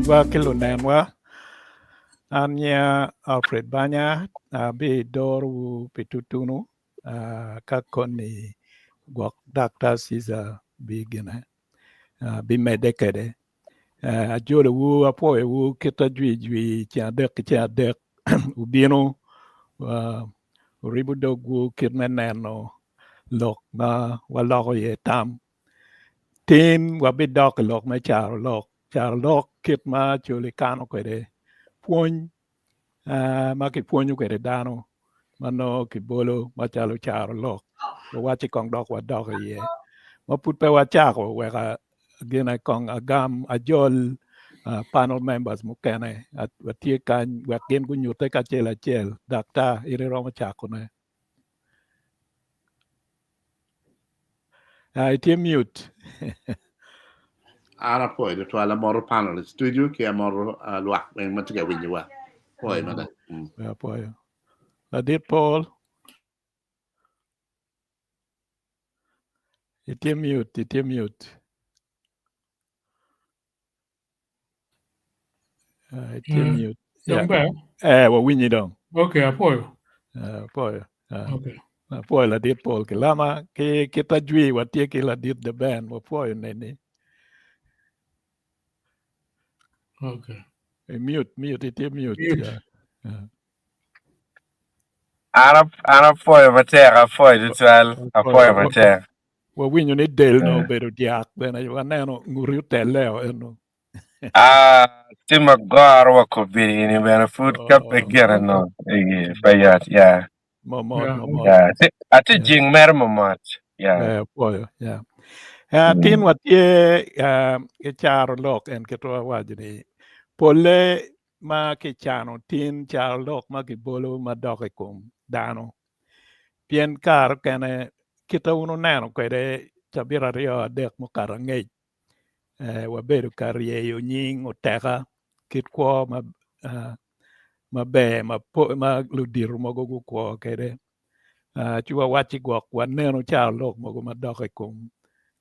wa kilo nenwa anya Alfred Banya be doru pitutunu kakoni gwak Dr. Caesar bigina bi medekede ajole wu apo wu kita jwi cha dek ubino ribu dogu kirmeneno lok ma waloko ye tam tin wabi dok lok ma char lok kit ma chuli kano kwede puony ma ki puonyo kwede dano mano ki bolo machalo charo lok wachi kong dok wadok ye ma put pe wachako weka gina kong agam ajol panel members mukene watie kan wek gin gunyute kachel dakta iri romo chako ne itie mute Ara poi de twala moro panel studio che moro luak ben matiga winjwa poi mada poi la dit Paul itie mute itie mute wa winyi dong okay apoyo poi okay poi la dit Paul ke lama ke kita jwi watie ke la dit the band wa poi neni okay mute itie mute Ana poi matera poi tual poi matera. Wa winyo ni del no bedo diak bena wa neno nguri teleo eno. Tima gar wa ko biri ni bena food cup again no. Fayat yeah. Momot. Yeah. Ati jing mer momot. Yeah. Poyo yeah. Tin wat ye ke charo lok en ke to wajini. Pole ma ke chano tin charo lok ma ke bolo ma doke kum dano. Pien kar kene kita uno neno kwede chabira rio dek mo kara ngej. Wabedo kar yeyo nying oteka kit kwa ma be ma ludir mogo gu kwa kede. Chua wachi gwak waneno charo lok mogo ma doke kum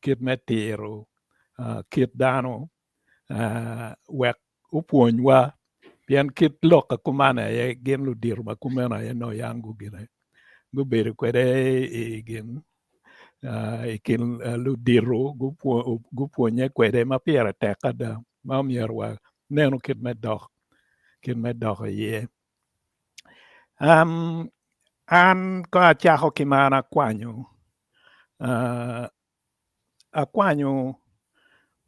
kit metiro kit dano wek upuonywa pien kit loka kumana ye gin ludir ma kumena ye no yangu gine gubedo kwede gin ikin ludiro gupuonye kwede ma piera teka da ma mierwa neno kit medok ye an ko achako kimana akwanyo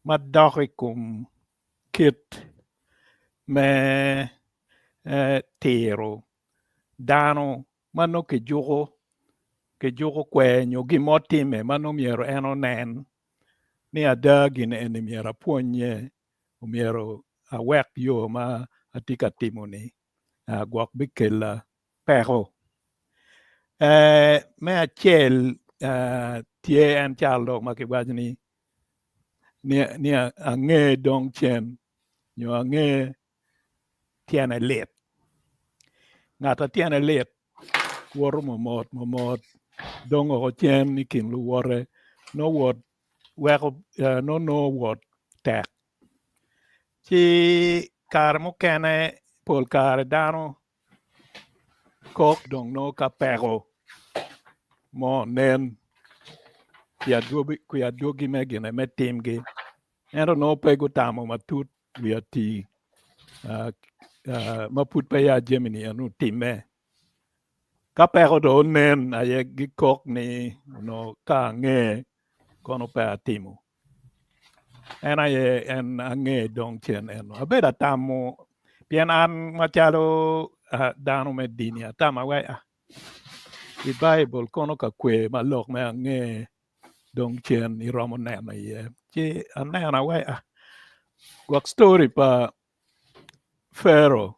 madok kum kit me tiro dano mano ke juko kwenyo gimotime mano miero eno nen ni adagi ne eni miero puonye miero awek yo ma atika timoni gwak bikela peko me achiel tie en chalo makiwachni ni ang'e dong chen nyo ang'e tiene lit ng'ata tiene lit woro momot dong oko chen ni kin luwore no wot weko no wot tek chi kare mokene pol kare dano kok dong no ka peko mo nen kuya duogi me gine me timgi ento no pego tamo matut wiya ti maput pe ya Gemini anu time ka peko do nen aye gikok ni no ka nge kono pe atimo en aye en ange dong chen eno abeda tamo pien an machalo dano me dini atama we i Bible kono ka kwe malok me ange dong chen i romo neno ye chi anena we gwak story pa Pharaoh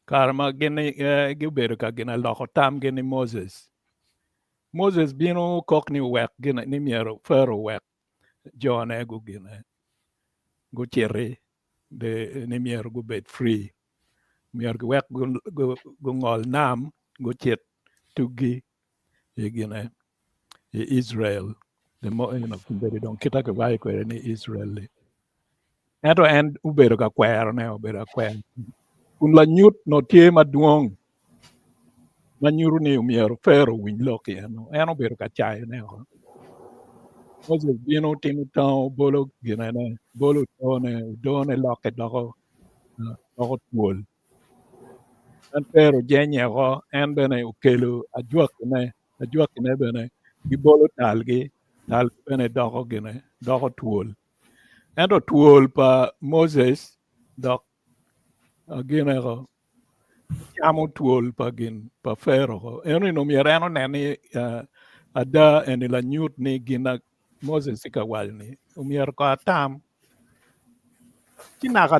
karma gini gibedo ka gina loko tam gini Moses bino kok ni wek gina ni miero Pharaoh wek John ego gina go chiri de ni miero go bet free miero go wek go ngol nam go chet tugi gina Israel the mo you know they don't kita ka vai ko ni Israel ento en ubedo ka kwero ne obedo ka kwero kun la nyut no tye maduong' ma nyuru ni omiero Pharaoh winj loki en obedo ka cayo ne Moses bino timo tão bolo ginene bolo done loke doko twol en Pharaoh jenyego en bene okelo ajwakne bene gibolo talgi bene doko twol ento twol pa Moses dok ginego chamo twol pa Pharaoh eno nomiero en oneni ada eni la nyut ni gina Moses ka walni umier ko atam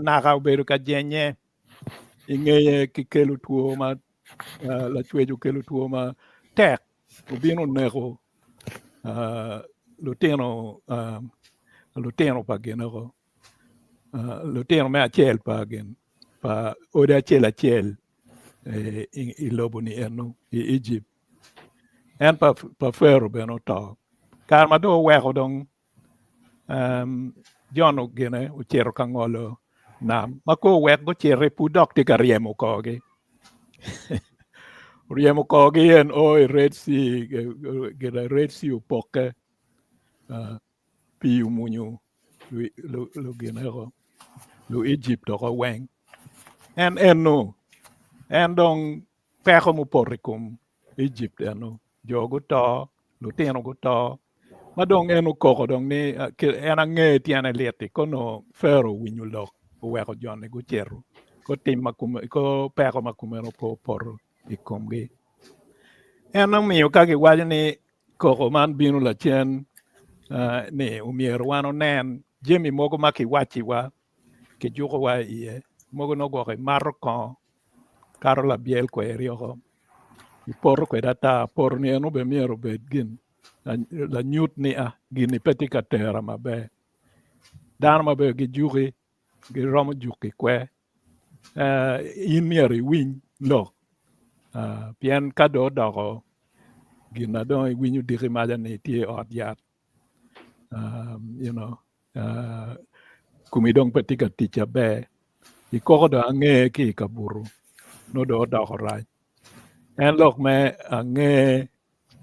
naka obedo ka jenye ing'eye kikelo tuo ma la chwejo kelo tuo ma tek obino nego lutino pa ginego lutino me achiel pa ode achiel ilobo ni eno i Egypt en pa Pharaoh beno to kar ma do weko dong John ogene ochero ka ng'olo nam ma ko wek go chere pudok ti ka riemo kogi riemo kogi en Red Sea Red Sea upoke pi umunyu lu ginego lu Egypt ko weng en dong peko mupore kum Egypt jogo to lutino go to madong en ukoko dong ni en ang'e tiene lieti kono Pharaoh winyo lok oweko jone go chero ko tim ko peko makumeno po poro ikomgi en omiyo ka giwacho ni koko man bino lachien ni umiero wan onen jemi mogo ma kiwachiwa kijukowa iye mogo nogwoko imaro ko karo la biel kweri oko iporo kweda ta poro ni en ube miero bed gin la nyut ni gini peti ka tera maber dano maber gijuki giromo juki kwe in miero iwiny lo pien ka do doko gina do iwinyo diki maja ni tie ot yat kumi dong peti ka tic aber ikoko do ang'e ki kaburu no do doko rach en lok me ang'e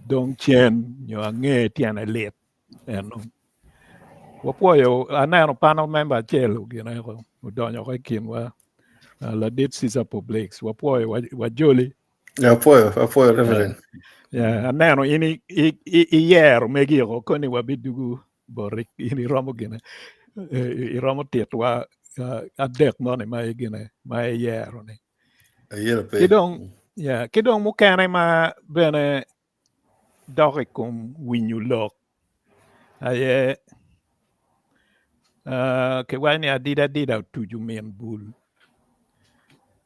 dong chen nyo ang'e tiene lit eno wapuoyo aneno panel member achiel ginego udonjo ko kinwa Ladit Caesar Publix wapuoyo wajoli apuoyo reverend aneno in iyero megiko koni wabidugu borik in iromo gine iromo tietwa adek noni ma igine ma iyero ni kidong mukene ma bene doki kum winyo lok aye kiwani adida tuju min bul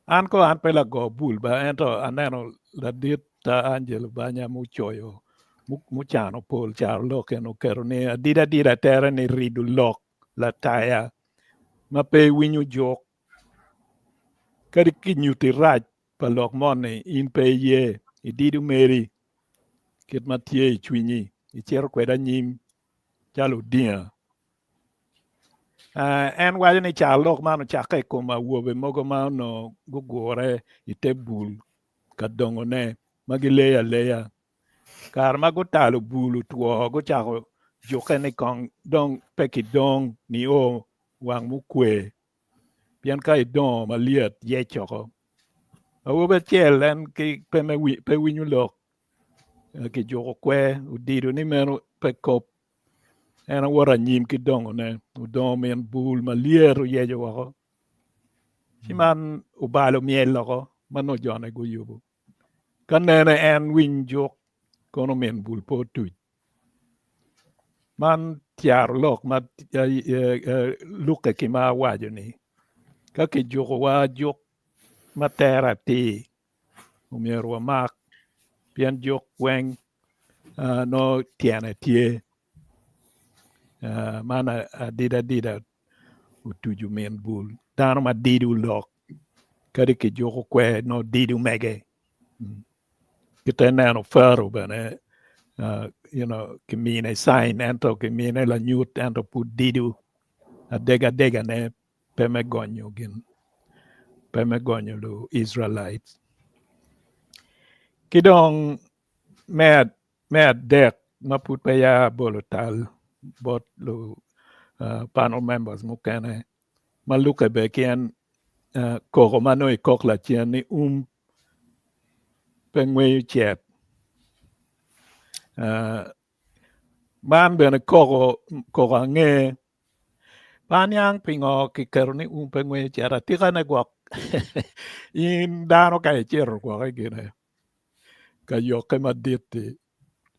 an ko an pela go bul ba ento aneno Ladit Angelo Banya muchoyo muchano pol char lok eno kero ni adida tere ni ridu lok la taya ma pe winyo jok kadi kinyuti raj pa lok moni in pe ye ididu meri kit matie i chwinyi ichero kweda nyim chalo dia en wacho ni chal lok mano chake kuma wuobe mogo mano gugure ite bul ka dongo ne magi leya kar mago talo bulu tuo go chako joke ni kong dong peki dong ni o wang mukwe pian ka idong maliet yechoko awobe chiel en ki pe winyo lok ki joko kwe udido ni meno pe kop en wara nyim ki dongo ne udongo men bul malier uyejo wako chiman ubalo miel loko mano jone go yubo kanene en winy jok kono men bul po tuj man tiar lok ma luke ki ma wajo ni kaki joko wa jok matera ti umiero wa mak pian jok weng no tiane tie mana adida utuju men bul dano ma didu lok kadi ki joko kwe no didu mege kita neno Pharaoh bene ki mine sign ento ki mine la nyut ento pu didu adega ne pemegonyo gin pemegonyo lu Israelites kidong med dek maput pa ya bolotal bot lu panel members mukene maluke be kien koko mano ikok la chien ni pengwe chet man bene koko ange pan yang pingo ki kero ni pengwe chet atika ne gwak in dano ka chero kwa gine ka yoke maditi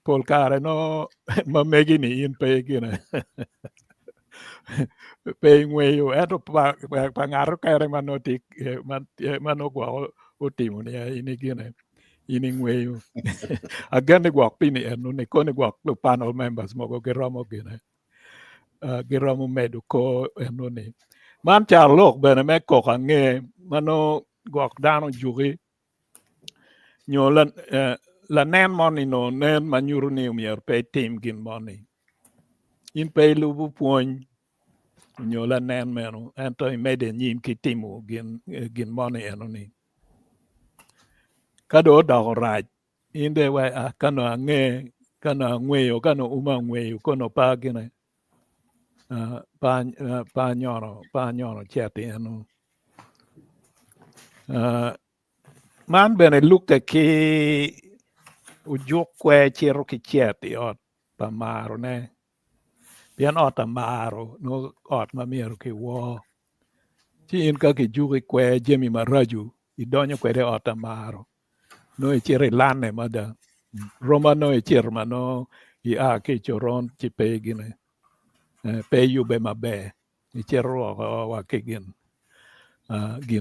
pol kare no mamegini in pe gine pe ngweyo eto pa ngaro kare manoti mano gwa utimo ni ini gine ini ngweyo agane gwak pini enu ne kone gwak lu panel members mogo geromo gine geromo medu ko enu ni man charlok bene me kok ange mano gwak dano jugi nyo la nen money no nen manyuru ni umier pe team gin money in pe lubu puony nyo la nen meno ento imede nyim ki timu gin money eno ni kado dog raj inde wa kano ange kano ngweyo kano ngweyo kono pa gine pa nyono cheti eno man bene luke ki ujuk kwe chiro ki cheti ot pa maro ne pian ot amaro no ot mamiero ki wo chi in ka ki juki kwe jemi maraju idonyo kwede ot amaro no ichiri lane mada roma no ichir mano i a ki choron chi pe gine pe yube mabe ichiro wa ki gin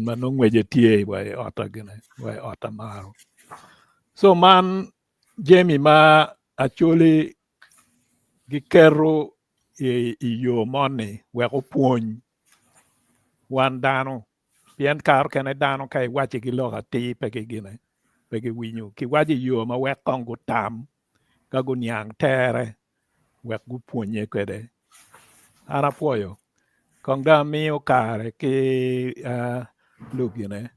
mano ngweje tie wa ota gine wa ota maro so man jemi ma actually gikero i yo moni weko puony wan dano pien kar kene dano kai wache ki loka ti peke gine peke winyo ki wache yo ma wek kongu tam ka gu nyang tere wek gu puonye kwede ana puoyo kong da miyo kare ki lu gine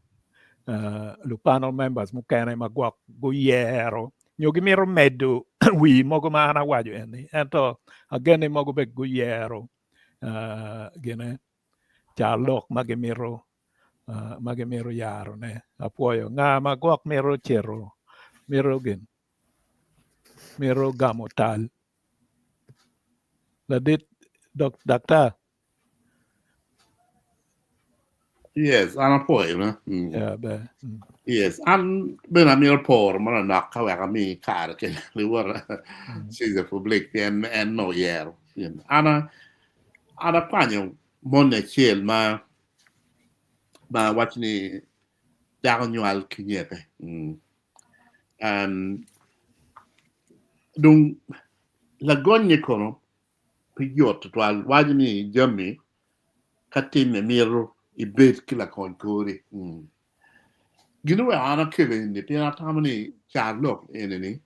lu panel members mukene ma gwak gu yero nyo gimiro medo wi mogo ma ana wajo eni ento agene mogo be gu yero gine charlok magimiro yaro ne apuoyo nga ma gwak miro chero miro gamo tal ladit doctor Yes, ana poi na. yeah be Yes, an bena mi por mana nak ka wa mi kar ke luar si the public en no yer. Ana panyo monne chiel ma watni dagnwal kinyete. Dung la gonye kono piyot twal wajni jami katime miro ibet kila konkori. Gino wa ana keve ni pina tamani charlok eneni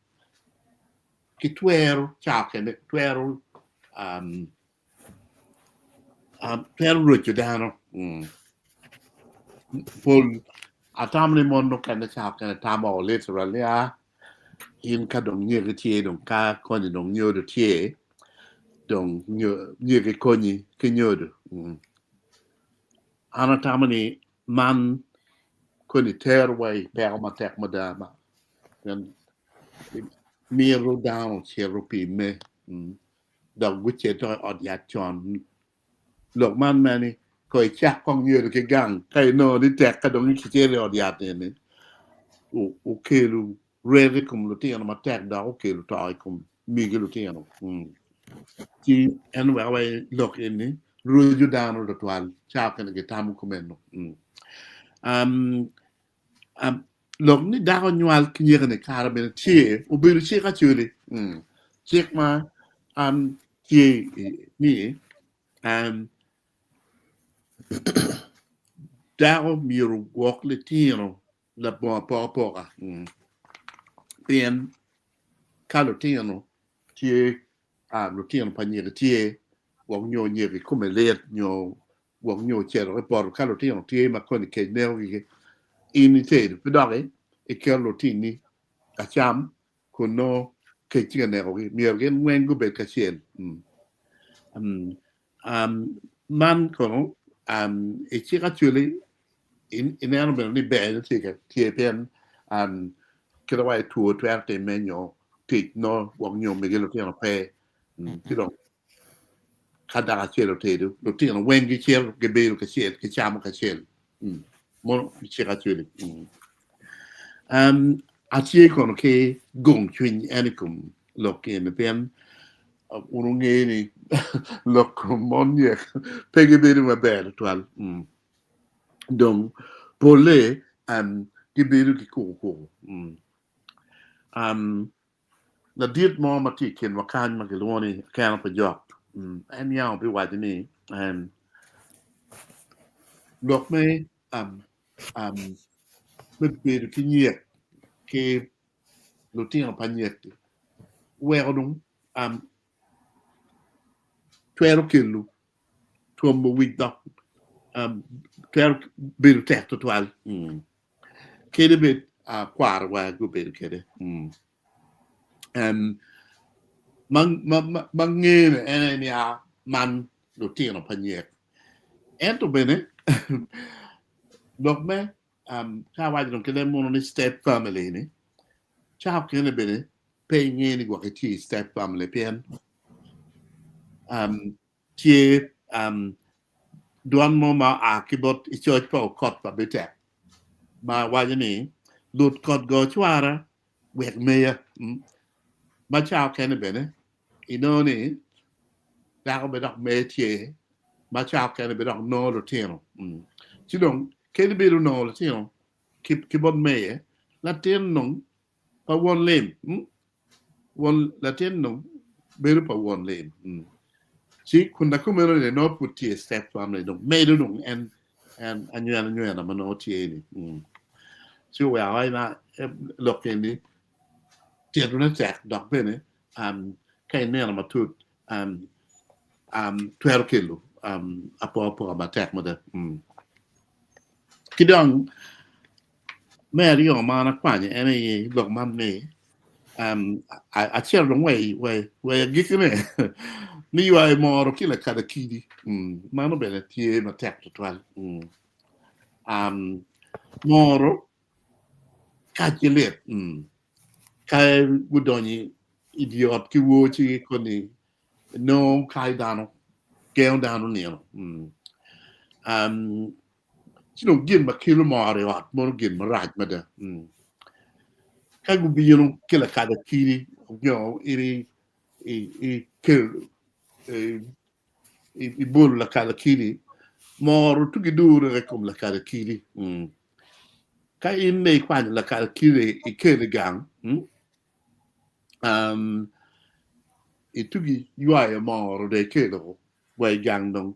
kitwero chakene twero twero rucho dano pol atamani mondo kene chakene tamo literally in ka dong nye tie dong ka koni dong nyodo tie dong nye ke koni ke nyodo ana tamani man koni terway per ma tek madama and miro down chero pi me dog guche to od ya chon lok man mani ko cha kong nyodo ke gang kai no di tek ka dong ki chero od ya ne o kelu reve kum lo tiano ma tek da o kelu ta kum migelu tiano ti en wa lok inni ruju down do twal cha kan ge tamu kumeno lok ni dago nywal kinyere ne kara ben tie o biru chi ka chuli chek ma tie ni dago miru wok le tino la bon poka bien kalo tino tie lo tino pa nyere tie wok nyo nyere kume let nyo wong nyo chero por kalo ti on tie ma kon ke ne o ge inite pe dog e kelo ti ni ka cham ko no ke ti ne o ge mi o ge ngwen go be ka chen man ko e ti ka chule in an ben ni be ti ka ti pen ke wa tu to arte menyo ti no wong nyo me ge lo ti on pe ti do kada chelo te do lo ti on wen ge chelo ge be ka chen ke cham ka chen mo ti ka chule a ti ko ke gong chwin anikum lo ke me pen ununge ni lo mon ye pege be ma bel twal donc pole ki be ki ko la dit mo ma ti ken wa kan ma ke loni kan pa job en ya bi wa ni lok me be ki nye ke lo ti en pa nye we rodum twero kilo tombo wigda twero biru tetto twal kede bit kwar wa go biru kede mangene ene ya man lo tino panye ento bene dok me ka wa don kede mono ni step family ni cha kene bene pe ngene go ke step family pen tie duan mo ma akibot I church pa kot pa bete ma wajani lut kot go chwara wek meya ma chao kene bene inoni da ko be dok me tie ma chao kene be dok no lo tino ti don kene be no lo tino kibot meya la tin non pa won lem won la tin non be pa won lem si kuna kumero ne no puti step family donc me do donc en anyu na mano tie ni si we ai na lokeni tie do na tek dok bene kai ne na matut 12 kilo apo ba tek mo de kidong me ri o ma na kwanye ene dok mam ne a cher dong we gikene ni wa moro kila kada kidi mano bene tie ma tek to twal moro kachilet kai gudoni idiot ki wochi koni no kai dano gel dano ni sino gin ma kilo moro wat moro gin ma raj ma da kai gu biyano kila kada kidi yo iri kill I bol la kala kili moro tu gidure rekom la kala kili ka inne kwani la kala kili I kele gang itugi yuaya moro de kele way gang dong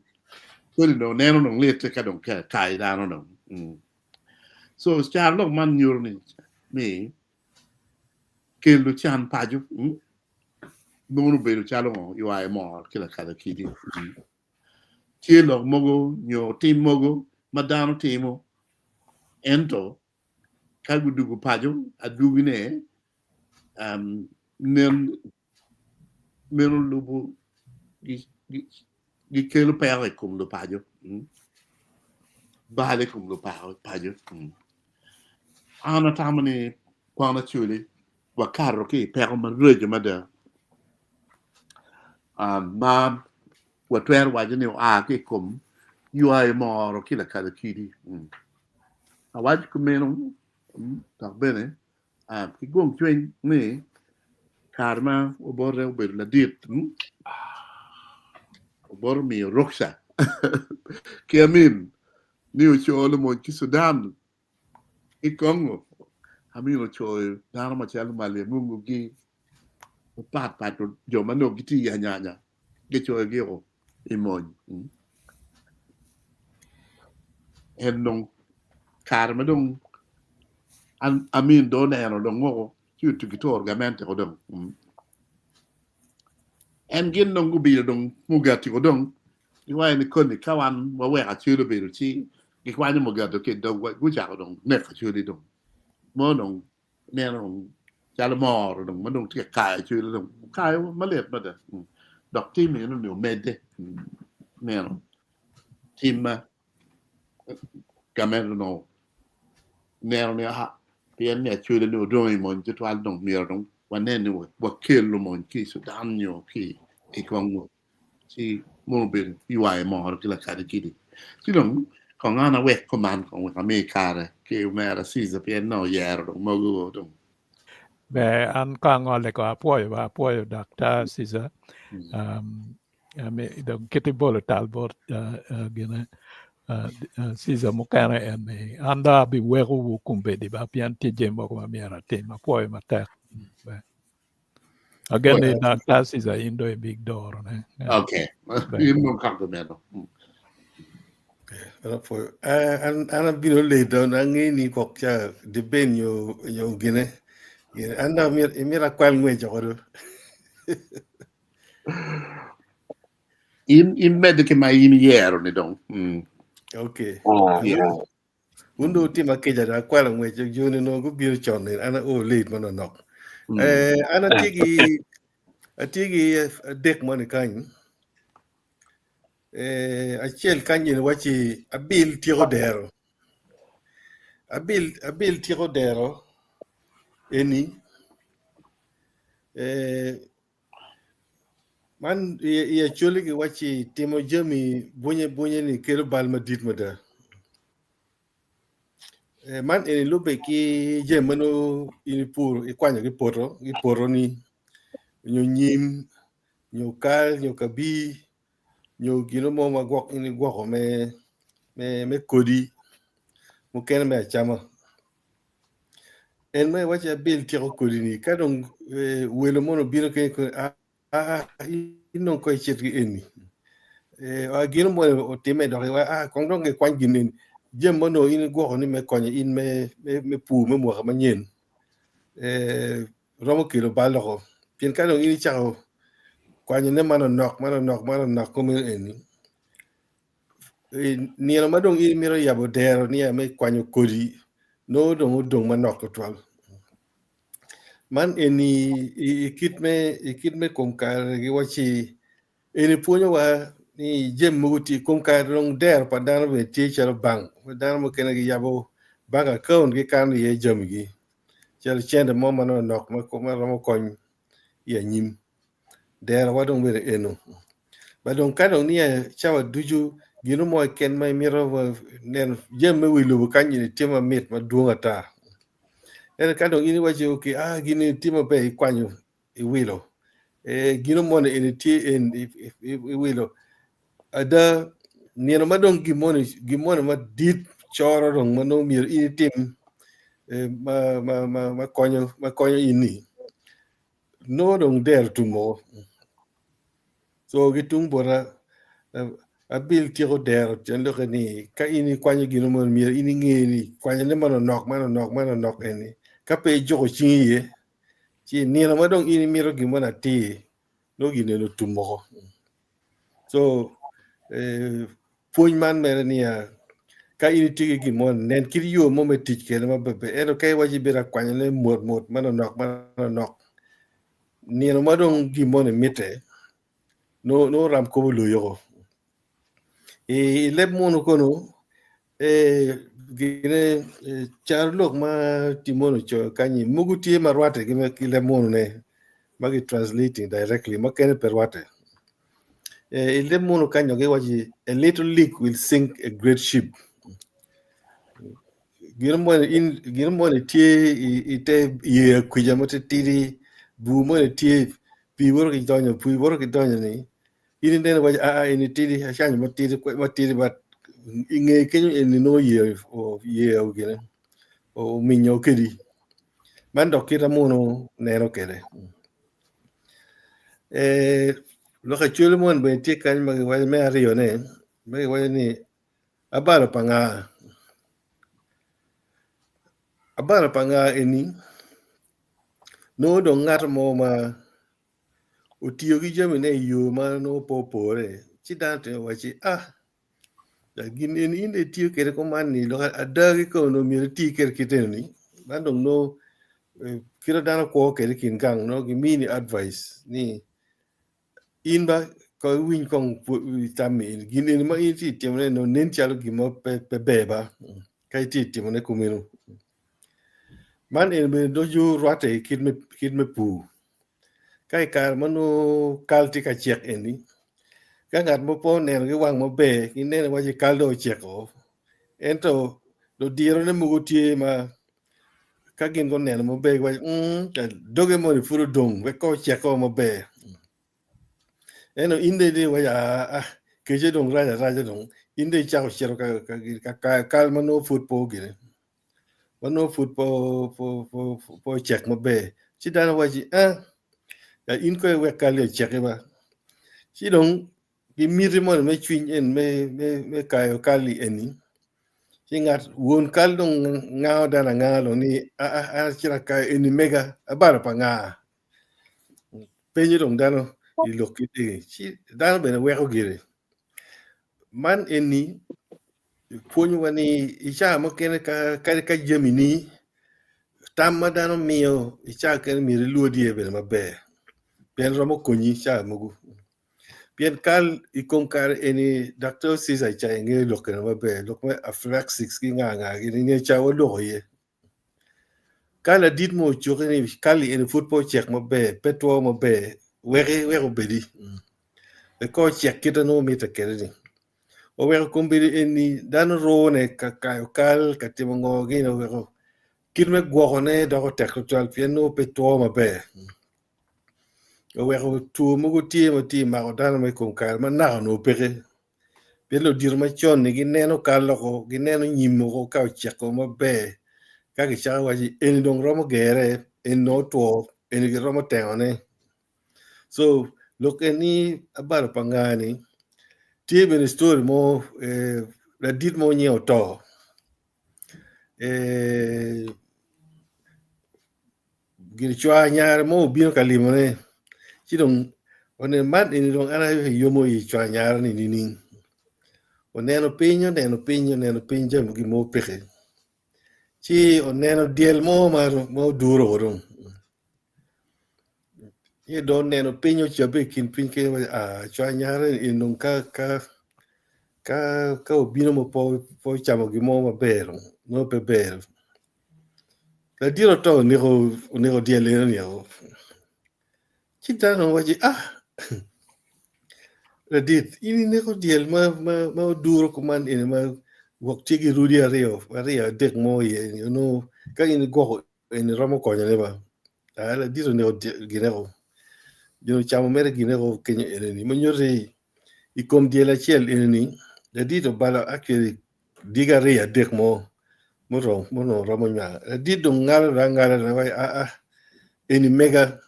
so no neno no lete ka dong ka kai dano dong so star lok man nyur ni me kelu chan paju Nono belu chalo yo ai mo kila kala kidi chilo mogo nyo tim mogo madano timo ento kagu dugu pajo adugu ne nen lubu gi kelo pere kum lo pajo bale kum lo pajo ana tamani kwana chuli wakaro ki pere man reje mada ma watwer wajani ke kum yuai moro kila kala kidi awaj kumeno tak bene ki gong chwen ni karma obore obedo la dit obor mi roksa ki amin ni ocholo mo ki Sudan I Congo amin ocho dano ma chalo male mungu gi pat jo mano giti ya nyanya ge cho ge o imon en non karma dong amin do ne no dong go tu gito orgamente ko dong en gin non gubi dong mugati ko dong Iwa ni kon ni kawan wa we a chulu be chi ki kwa ni mo ga do ke do wa gu ja dong ne ka chulu dong mo dong ne dong ja le mo dong mo dong ke ka chulu dong ka ma le ma da dok ti mi no me de ne no tim ma ga me no ne no ha pien ne chulu no do mo ji twal dong mi dong wa ne ni wa ke lu mo ki su dan yo ki e kwang mo chi mo ben iwa mo ki la ka de ki di chi dong ของงานเวกประมาณของอเมริกาเลยคือแม่ละ40 ปีนอแย่ตรงมอกูตรง Be an kangol le ko apoyo Dr. Caesar. Dong kiti bolo talbot gina Caesar mukana ene anda bi wego kumbe di ba pian tije mo ko miara te ma apoyo matek. Again Dr. Caesar indo a big door ne. Okay. Yun mo compliment. Apoyo. Ana biro le down angi ni kokcha de ben yo gine. Anda mira kwal ngwe jogoro. In medike mai in yero ni dong. Okay. Yeah. Undo tima keja da kwal ngwe jone no go biro chon ana o late man nok. Ana tigi dek man kan. Achiel kanyin wachi abil tiro dero. Abil tiro dero eni man ya choli ki wachi timo jami bunye ni kero balma dit mada. Man eni lube ki jemano ini pur ikwanya ki poro ni nyo nyim nyo kal nyo kabi nyo gino mo magwak ini gwako me kodi mo kena me achama en me wacha bil tiro kodi ni kadong welo mono bino ke inon ko chitri eni gino mo o time do kongdong ke kwan ginin jem mono ini gwako ni me konye in me pu me mo ma nyen romo kilo baloko pien kadong ini chao kwanye ne mano nok ko me eni ni na madong ini miro yabo dero ni me kwanyo kodi no dong manok twal man eni ikitme komkar gi wachi eni punyo wa ni jem muguti komkar dong der padano be teacher bank padano mo kena gi yabo bank account gi kan ye jam gi chel chende mo mano nok ma ko ma romo kon ya nyim der wadong be eno badong kadong ni chawa duju gino mo ken mai miro nen jem me wilu kanyi ni tema mit ma duonga ta en kadong ini wachi okay gini tema be kwanyo I wilo gino mo ne ini ti en I wilo ada nieno madong gimone ma dit choro dong mano mir ini tim ma konyo ini no dong der tumo so gitung bora abil tiro der jendo ni ka ini kwanyo gino mo mir ini ngeni kwanyo ne mano nok eni ka pe jogo chinye chi ni na madong ini miro gimona ti no gine no tumo so puny man mere ni ka ini tigi gimon nen kiri yo mo me tich kene ma bebe eno kai waji bira kwanyo ne mot mano nok ni na madong gimone mite no ram ko lo yo leb mono kono gine charlok ma timono cho kanyi muguti marwate ki leb mono ne magi translating directly makene perwate leb mono kanyo ge waji a little leak will sink a great ship gine mo tie ite ye kujamate tiri bu mo tie pi woro ki donyo ni ini ndene waji ini tiri ashanya matiri bat inge kenyo ini no ye o gine o minyo kedi mando kira mono nero kede loka chulo mon be tie kan magi waji me ario ne magi waji ni abara panga ini no do ngat mo ma utiyo gi jami ne yo ma no popore ci dan te wachi da gin en inde tiyo kere ko man ni lo adagi ko no mi ti ker kiten ni man dong no kira dana ko kere kin gang no gi mini advice ni in ba ko win kong tami gin en ma in ti temne no nen chalo gi mo pe beba kai ti temne kumino man en be do ju rate kid me pu kai kar mano kalti ka chek eni ka ngat mo po nen ge wang mo be ki nen wa ji kaldo chek o ento do diro ne mugo tie ma ka gin go nen mo be wa doge mo ni furu dong we ko chek o mo be eno inde de wa ya ke je dong raja dong inde cha o chero ka kalma no football gire mano football po chek mo be ci dana wa ji ya in ko we kalio chek ba ci dong gi miri mo me twin en me kayo kali eni ci ngat won kal dong ngao dana ngalo ni chira ka eni mega abara pa nga penyi dong dano i lokiti ci dano bene weko gire man eni ponyo wani icha mo kene ka gemini tamma dano mio icha kene miri luodi e bene mabe ben romo konyi cha mugu bien kal ikonkar eni doctor sisa cha nge lokene mabe lokme aflaxix ki nga ni cha wo loye kala dit mo chokeni kali eni football check mabe petwo mabe wego bedi e ko check kita no mita kere o wego kombiri eni dan rone kal katimongo gino wego kirme gwogone do tekral piano petwo mabe o wego tu mugo tie mo ti ma dan me konkar ma na no pere pelo dir ma chon ni gineno kalo ko gineno nyimo ko ka check ko mabe ka ki cha waji eni dong romo gere en no to eni gi romo teone so look eni abar pangani tie ben story mo la dit mo nyeo to gir chwa nyar mo bino kalimone ci dong one mat eni dong ana yomo yi chwa nyar ni nini oneno pinyo jam gi mo peke ci oneno diel mo mo duro dong ye don neno pinyo chabe kin pinke chwa nyar en dong ka obino mo po chamo gi mo maber no beber la diro to nego diele ni o kita no waji la dit ini nego diel ma duro kuman ini ma wakti gi rudi ario dek mo ye you know ka ini go ini romo ko ne ba la diro nego ginero yo chamo mere ginero kenyo ni mo nyore i kom diela chel ini la dito bala actually diga ria dek mo no romo nya dito ngal wai eni mega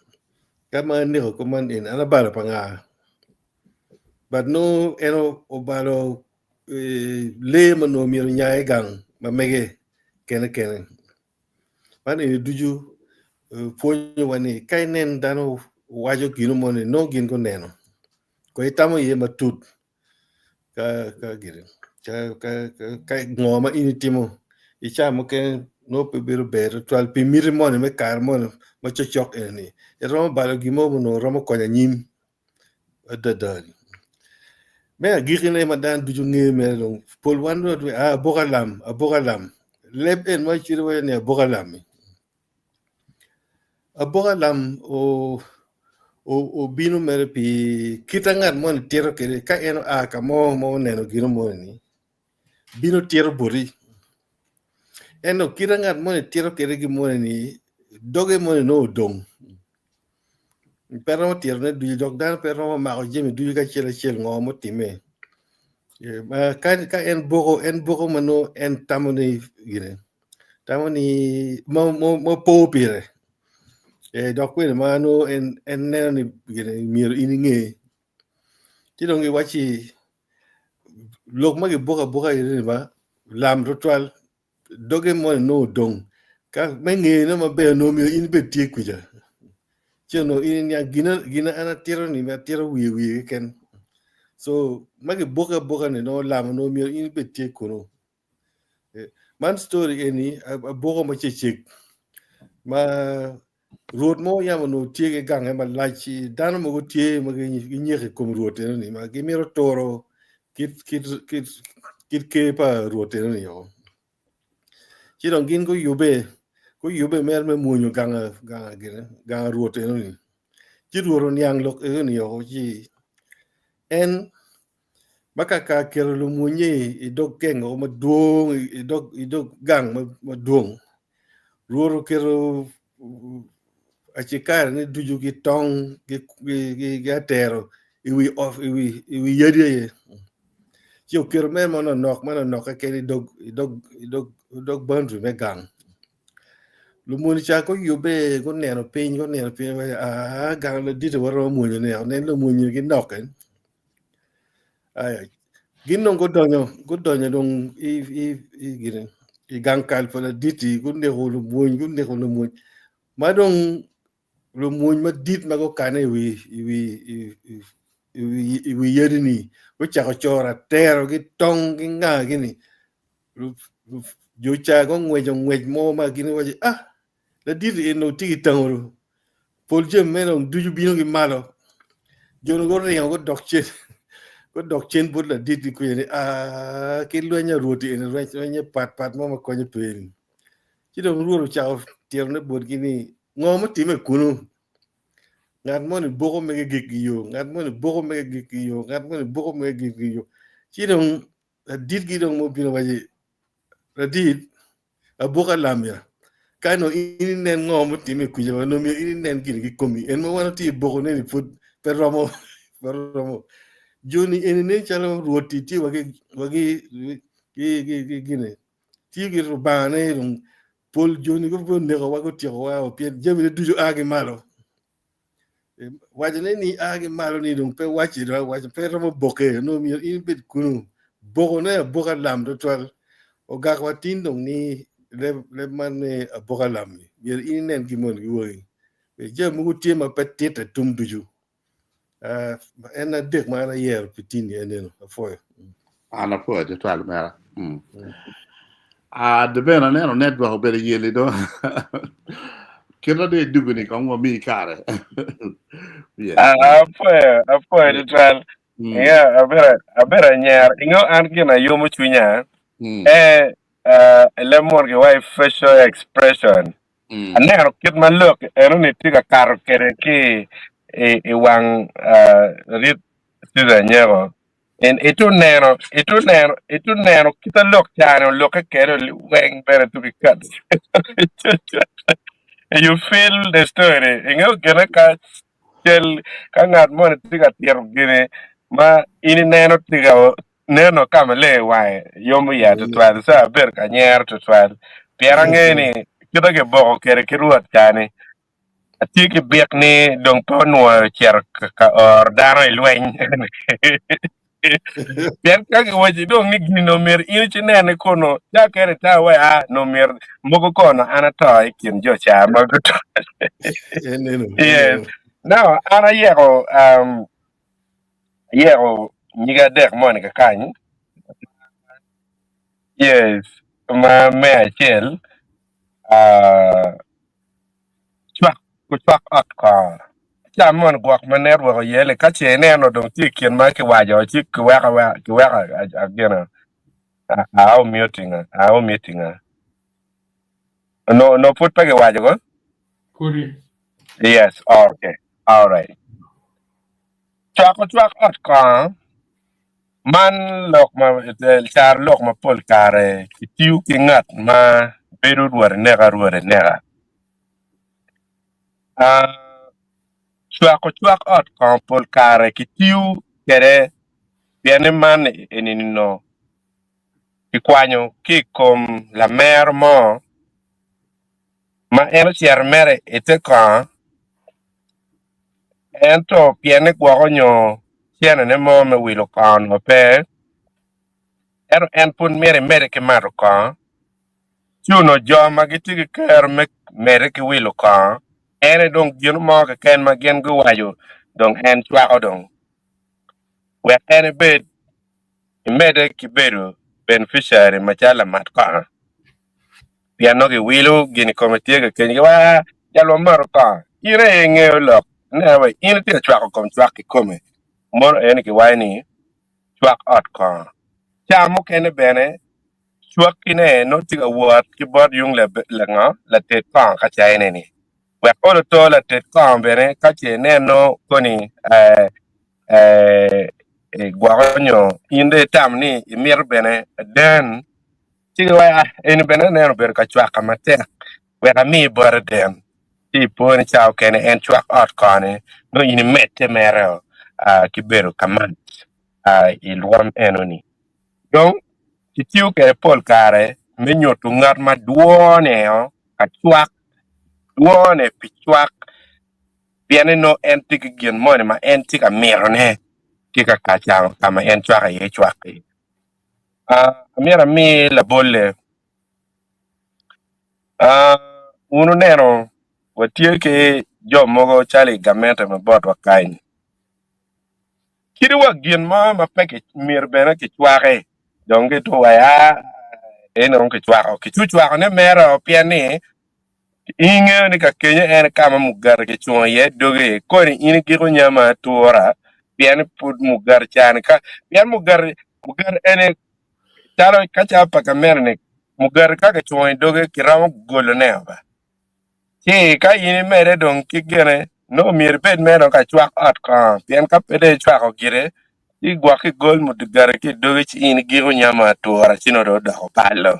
kama niko kuman in ana bala panga but no eno obalo le mano mi nya gang ma mege kene man eni duju ponyo wani kainen dano wajo gino mo no gin ko neno ko itamo ye matut ka gire ka ngoma ini timo icha mo ke no pe biro ber twal pi mir mo ne me kar mo ma chochok eni ro balo gimo no ro ko nyim da me agire ma dan du ngi me long pol wan do bogalam leb en ma chiro we ne bogalam o bino mere pi kitangat mo tiro ke ka eno ka mo ne no gino mo ni bino tiro buri eno kitangat mo tiro ke gi mo ni doge mo no dong pero tiro ne du dog dan pero ma ko jemi du ga chel ngo mo time ma ka en bogo mano en tamoni gire tamoni mo po pire dok we mano en ne ni gire mir ini nge ti dong wachi lok ma ge boga ire ba lam ritual doge mo no dong ka menge no ma be no mi in be tie kuja cheno in ya gina ana tiro ni ma tiro wi ken So magi boka ne no lam no mi in be tie kono. Man story eni a boka ma chechek ma road mo ya no tie ke gang ma lachi dan mo go tie ma gi nyeke kom road ni ma gi miro toro kit ke pa road ni yo. Chi dong gin go yube mer me munyo gang road ni. Chi road nyang lok ni yo chi en makaka kero lu munye idog keng o maduong idog gang maduong ruoro kero achikar ni duju ki tong ki atero iwi yedi yo kero me mana nok ka keri idog bandru me gang lu muni cha ko yube ko neno piny gang le dito waro munye ne lu munye ki noken ay ginno go donyo dong i gang kal pala diti gunde ko lu muny ma dong lu muny ma dit ma go kane wi yedini ko chako chora tero gi tong gi nga gini jo cha go ngwej mo ma gini waji la diti no tigi tangoro pol jem menong duju bino gi malo jono go ringo go dokche ko dok chen bud la diti ku ni ke luenya roti en luenya pat mo ma ko ni pe ti do ruo cha tier ne bud gini ngom ti me kunu ngat mo ni boko me gig yo ngat mo ni boko me gig yo ngat mo ni boko me gig yo ti do dit gi do mo bi no waji la dit a boka lamya kano ini nen ngom ti me ku yo no mi ini nen gi komi en mo wana ti boko ne ni put per romo Joni ene chalo ruoti ti wagi gine ti gi rubane dum pol joni go bon ne wago ti wa o pie jemi duju agi malo wajane ni agi malo ni dum pe wachi do wachi pe romo boke no mi in bit kunu boko ne boka lam do twal o gak watin dum ni le man boka lam ni yer in nen gi mon gi woy jemi go ti ma petit tum duju en dek ma na yer pitini enen foy ana po de twal mera de bena neno network be yeli do kira de dubini kan mo mi kare Apoya de twal. Yeah, abera nyar. Ingo an gina yomo chunya. Lemon ge wai facial expression. Anero kit man look, eno ni tiga karo kere ki wang rit sida nyero. En itu neno kita look chano look kere wang better to be cut. You feel the story. Ingo gina ka kel kangat mo ni tiga tier gini ma ini neno kama le wai yomu ya to twal sa ber ka nyer to twal. Pierange ni kita ke boko kere kiruat kani. Ati ke biak ni dong to nuo cher ka or daro ilweng. Biar ka ke waji dong ni gini nomer ini chinene kono ya kere ta wai no mer moko kono anato ikin jo cha mago to. Yes. Now ana yego nyiga dek monica kany. Yes. Ma me achel chwak ot ko chamon gwak maner wo yele ka che neno dong ti kien ma ki wajo ti ki weka agena ao meeting no put pa ki wajo go Kuri. yes okay all right chwak ot ko man lok ma char lok ma pol kare tiu ki ngat ma beru ruore nega chwak ot ko pol kare ki tiu kere piene man enino ikwanyo ki kom la mer mo ma eno chier mere ite ko ento piene gwagonyo chiene ne mo me wilo kon ope ero en pun mere ke maro ko chuno joma gitigi ker mere ke wilo ko ene dong gino mo ke ken ma gen gu wayo dong en chwako dong we ene bed imede kibedo beneficiary machala matka piano ke wilu gini committee ke kenyi wa jalo maro ka ire ngeo lok ne we ine te chwa ko chwa ki come mor ene ki wani chwa ot ka chamu kene bene chwa kine no tiga wat ki bod yung le nga la te ka cha ene ni we ko to la te ka bene ka che ne no koni gwagonyo inde tam ni imir bene den tiga wa ene bene ne ber ka chwa ka mate we ka mi bor den ti poni chao kene en chwa ot kane no ini mette mero ki beru kaman ilwam enoni donc ti tiu ke pol kare me nyotu ngat ma duone ka chwa duone pi chwa piene no en tik gien mone ma en tik a mero ne ki ka chao kama en chwa ye chwa ki mera mi la bolle uno nero watie ke jo mogo chali gamete me bot wa kain kiri wa gien ma peke mir bena ke chware donge to waya eno ke chwaro ke chwaro ne mero piani inge ni ka kenya en kama mugar ke chwa ye doge ko ni ini ki ko nyama tora piani pud mugar chan ka pian mugar ene taro ka cha pa ka merne mugar ka ke chwa doge kiramo golo ne ba ti ka ini mere don ki gene no mir ped mero ka chwak at ka pian ka pede chwako gire i gwaki gol mudigare ki doge chi in gigo nyama tuora chino do da opalo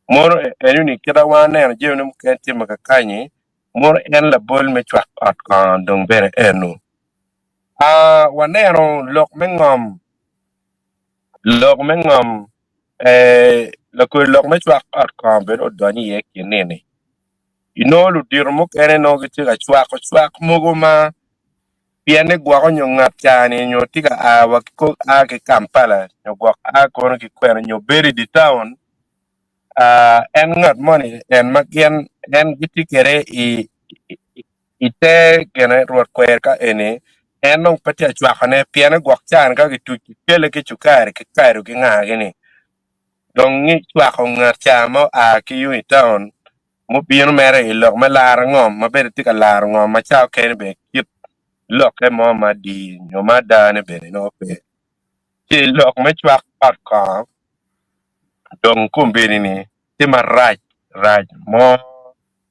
moro enuni kida wane en jewne mkenti makakanyi moro en la bol me chwak at kan dong bere enu wanero lok mengom la ko lok me chwak at kan bero doni ye kinene inolu dirmo kene no gi chwak mogo ma piane gwago nyo ngap chani nyo tiga wakiko ke Kampala nyo gwak kono ki kweno nyo beri di town en ngat money en makien en giti kere ite kene ruot kwer ka ene en nong pati achwakane piane gwak chan ka gitu kele ki chukari ki kairu ki ngagini dong ngi chwako ngat chamo ki yu town mo bino mere ilok me lar ngom ma beri tiga lar ngom ma chao kene be kip loke mo ma di nyo ma dane bene no pe ti lok me chwak pat ka dong kumbini ni ti ma raj mo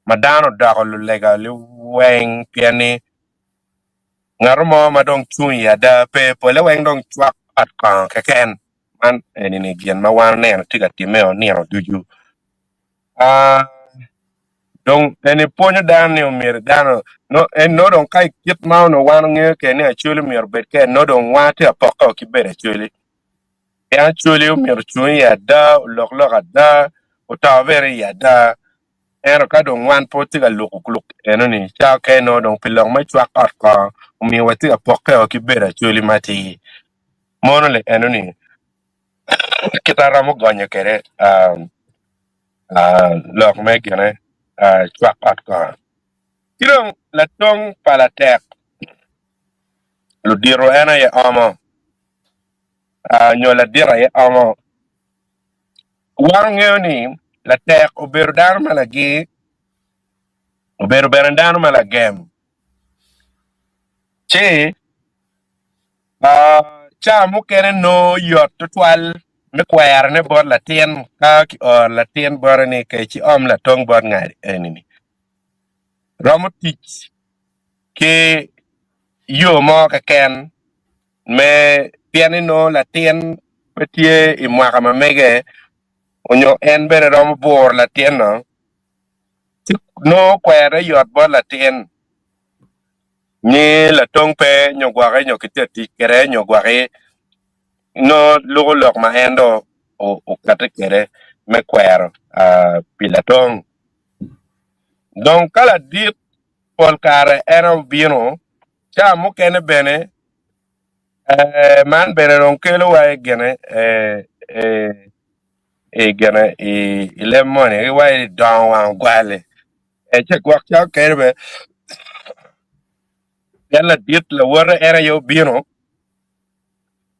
madano dago lu lega lu weng piani ngaro mo ma dong chun ya da pe pole weng dong chwak pat ka keken man eni ni gien ma wan ne ti ga ti me o ni ro duju donc ene ponyo dan ne mir dano no en no don kai kit ma no wan nge ke ne chuli mir bet ke no don wa te apoko ki bere chuli ya chuli mir chuni ya da lok da o ta vere ya da en ka don wan po ti ga luk eno ni cha ke no don pilong ma chwa ka mi wa ti apoko ki bere chuli mati mono le eno ni kitara mo gonyo kere lok me gene chwa ka Kirong latong palatek ludiro ena ye amo nyola dira ye amo wangeni latek oberu dar malagi oberu berandano malagem che cha mukene no yot tutwal me kwer ne bor latien ka ki or latien bor ni ke chi la tong bor ngari enini romotich ke yo mo ka ken me piani no latien petie I mwaka mamege onyo en bere rom bor latien no kwere yot bor latien ni la tong pe nyo gware nyo kiteti kere nyo gware no lugo lok ma endo o kate kere me kwero pilatong donc kala dit pol kare eno bino cha mo kene bene man bene non kelo wa gene gene ile money wa don wa gwale che gwak cha kerbe yalla dit la wora era yo bino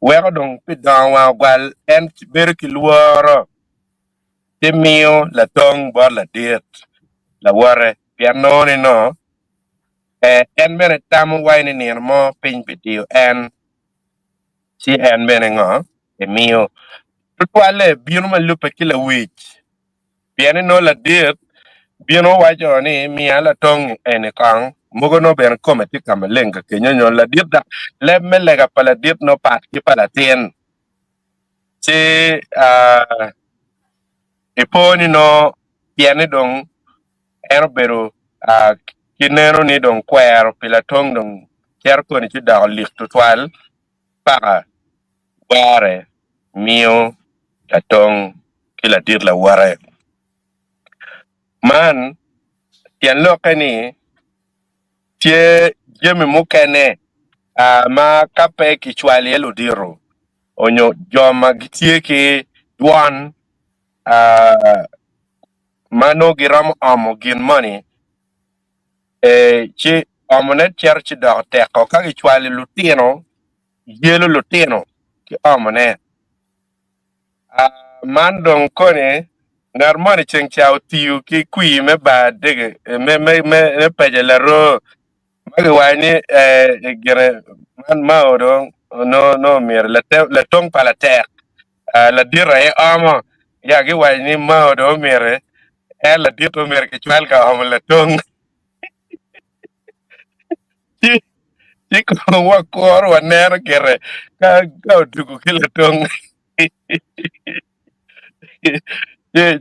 weko dong pi don wa gwal en ber ki luoro ti miyo la tong bor la diet la ware piano ni no en bene tamu waini nir mo piny pitiu en si en bene ngo e miyo tutwale bino ma lupe kila wich piano no la diet bino wacho ni miya la tong ene kong mugo no ben kome ti kama lenga kenyo nyo la diet da le melega pala diet no pat ki pala tien si iponi no piano dong ero bero kinero ni dong kwero pila tong dong ker ko ni da lik tutwal para ware mio la tong kila dir la ware man tian lo kani tie jemi mukene ma kape ki chwali elo diro onyo joma gitie ki dwan mano giram amo gin money ci amone cher ci do te ko ka gi chwali lutino yelo lutino ki amone man don kone ngar money cheng chao tiu ki kui me ba de me peje la ro magi wani gere man maodo no mir la tong pala te la dira e amo ya gi wani maodo mir la dito mir ki chwal ka amo la tong Ti ko wa kor wa ner kere ka dugu kila tong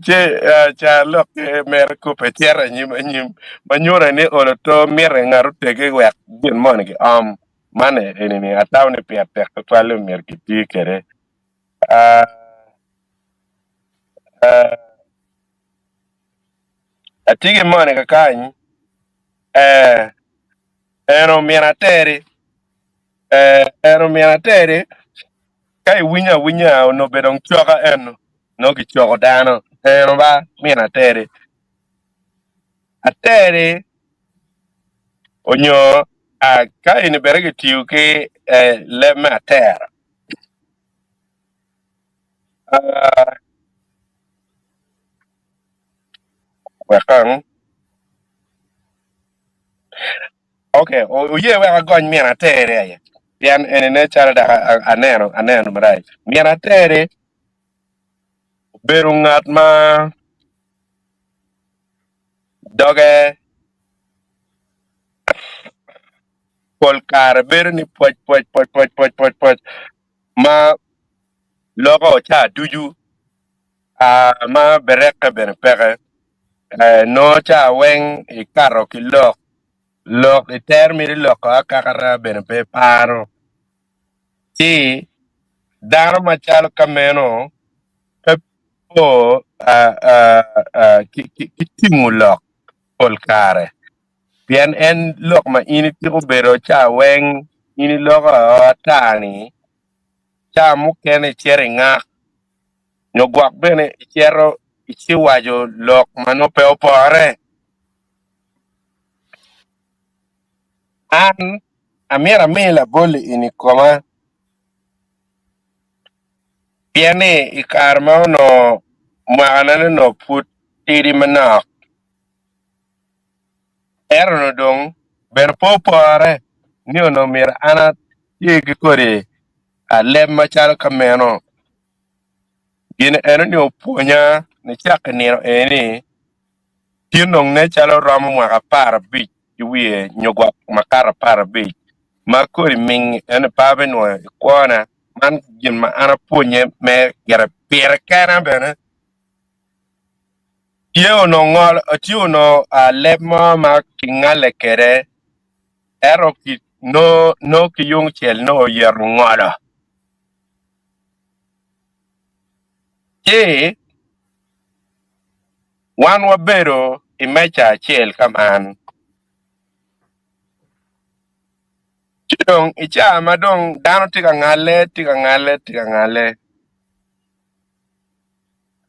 che cha lok mer ko pe tierra nyim manyora ne olo to mere ngaru tege wa bin mon ki mane ni ataw ne pe pe to pale mer ki ti kere atigi mon ka kan ero miana tere kai winya no bedong choka eno no ki choko dano ero ba miana tere atere onyo kai ni berege tiu ke le mater wakang okay o ye wa gon miana tere ya pian ene chara da aneno marai miana tere beru ngat ma doge pol kar beru ni poch ma logo cha duju ma bereka ben pere no cha wen i karo ki lok i termi lok akara ben pe paro ti daro machalo kameno pe po ki tingu lok pol kare pian en lok ma ini tiko bero cha wen ini loko tani cha mukene chere nga nyogwak bene chero ichiwajo lok mano pe opore an amira mila boli ini koma piane ikarma no maanane no put tiri mana no dong ben popore ni no mira ana yegi kore a lem machal kameno gin eno ni opunya ni chak ni eni tinong ne chalo ramo mwaka para bich yuwie nyogwa makara para bich makori ming ene pabe no kwana man gin ma ana punye me gere pere kana bene tiyo no a lemma ma kingale kere ero ki no ki yung chel no yer ngala wan wabero imecha chel kaman chidong icha madong dano tika ngale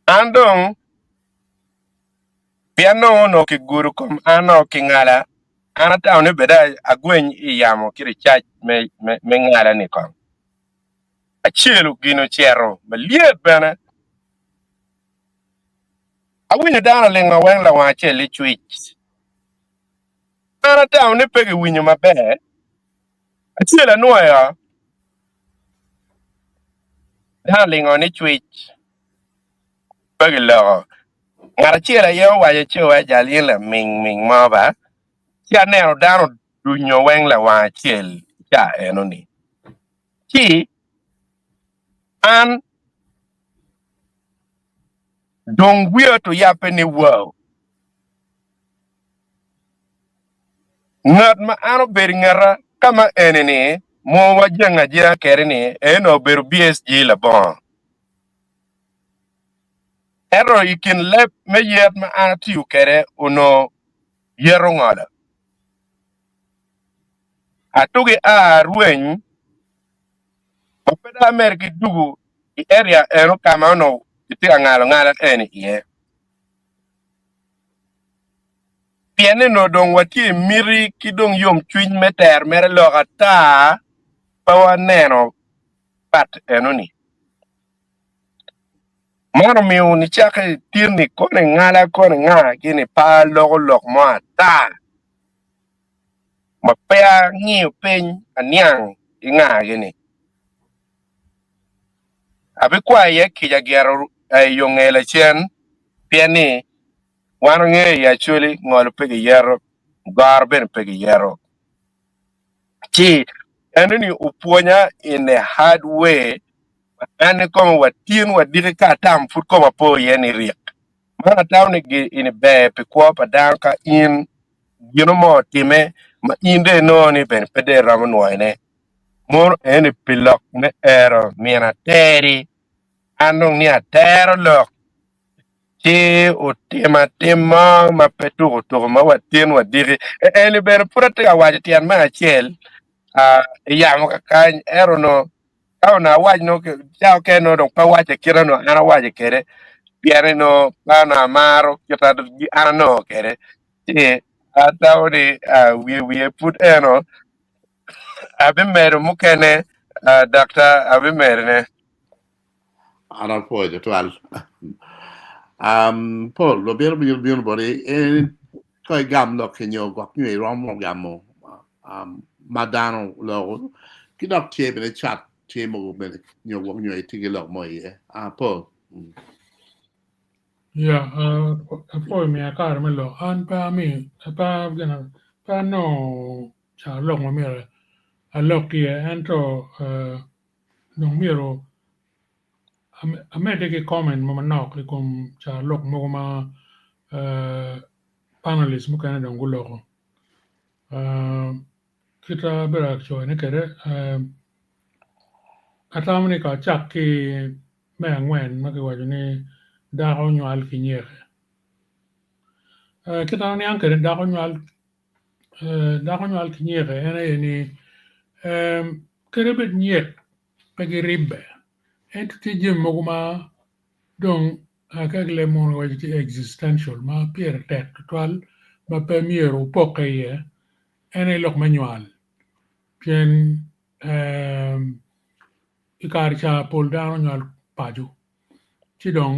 andong piano no ki guru kom ano ki ngala ana taw ne beda agwen iyamo kiri chach me ngala ni kom Achielo gino chero. Maliet bana. Awinyo dana lenga weng la wan acheli chwich. Ana down ne pegi winyo maber. Achiela nuaya. Dana lenga ni chwich. Pegi lo. Ngara chiela yo wa chewa jalien la ming ma ba. Chia neno dano dunyo weng la wan achel. Ja enoni. Chi an dong wio to yapeni wow. Ngat ma ano ber ngara kama enene mo wajanga jira kerene eno ber BSG la bon. Ero ikin lep me yet ma ano tiyu kere uno yero ngala. Atugi a rueny opeda Amerika dugu i area eno kama ono iti ngala ene ye. Piene no dong wati miri kidong yom chwiny meter mere loga ta pawa neno pat enoni. Mano miu ni chake tirni kone ngala kini pa lok moa ta. Mapea ngiyo peny anyang inga gini. Abi kwa ye kija gero yung election piene wano nge actually ngolo pegi yero garben pegi yero. Chi enoni uponya in a hard way. Ane koma watin wadiri ka tam fut koma po yeni riek. Mana tawni gi in be pe kwa padanka in gino mo time ma inde no ni ben pede ramanwa ene. Mor ene pilok ne ero miena teri. Anong ni atero lok. Chi tema ma petu to ma watin wadiri. Ene ben purate ka wajitian ma achel. Yamo kakany ero no. Kau na waj no chao ke no dong pa waj kira no ana waj kere piane no na maro kita ana no kere ti atau di we put eno abi meru mukene doctor abi merene Ana poi de twal. Paul, lo bero bil body koi gam lo kenyo gok nyi rom mo gamo. Madano lo kidok tie be chat tie mo be nyo gok nyi tigi lo mo ye. Paul. Yeah, poi mi akar melo an pa mi pa gana pa no cha lok ma mere a lok tie anto dong miro a mete ke comment mo manok kom cha lok mo ma panelist mo kana dong gulo kita berak cho ne kere atamni ka chak ki me ngwen ma ke wajuni da ho nyal ki nyere kita ni ankere da ho nyal ki nyere ene ni kere bet nyek pegi ribbe entity jim moguma dong akagle mon wajiti existential ma pier tek twal ma pemiero pokeye ene lok manual pien ikar cha pol dano nyal paju ci dong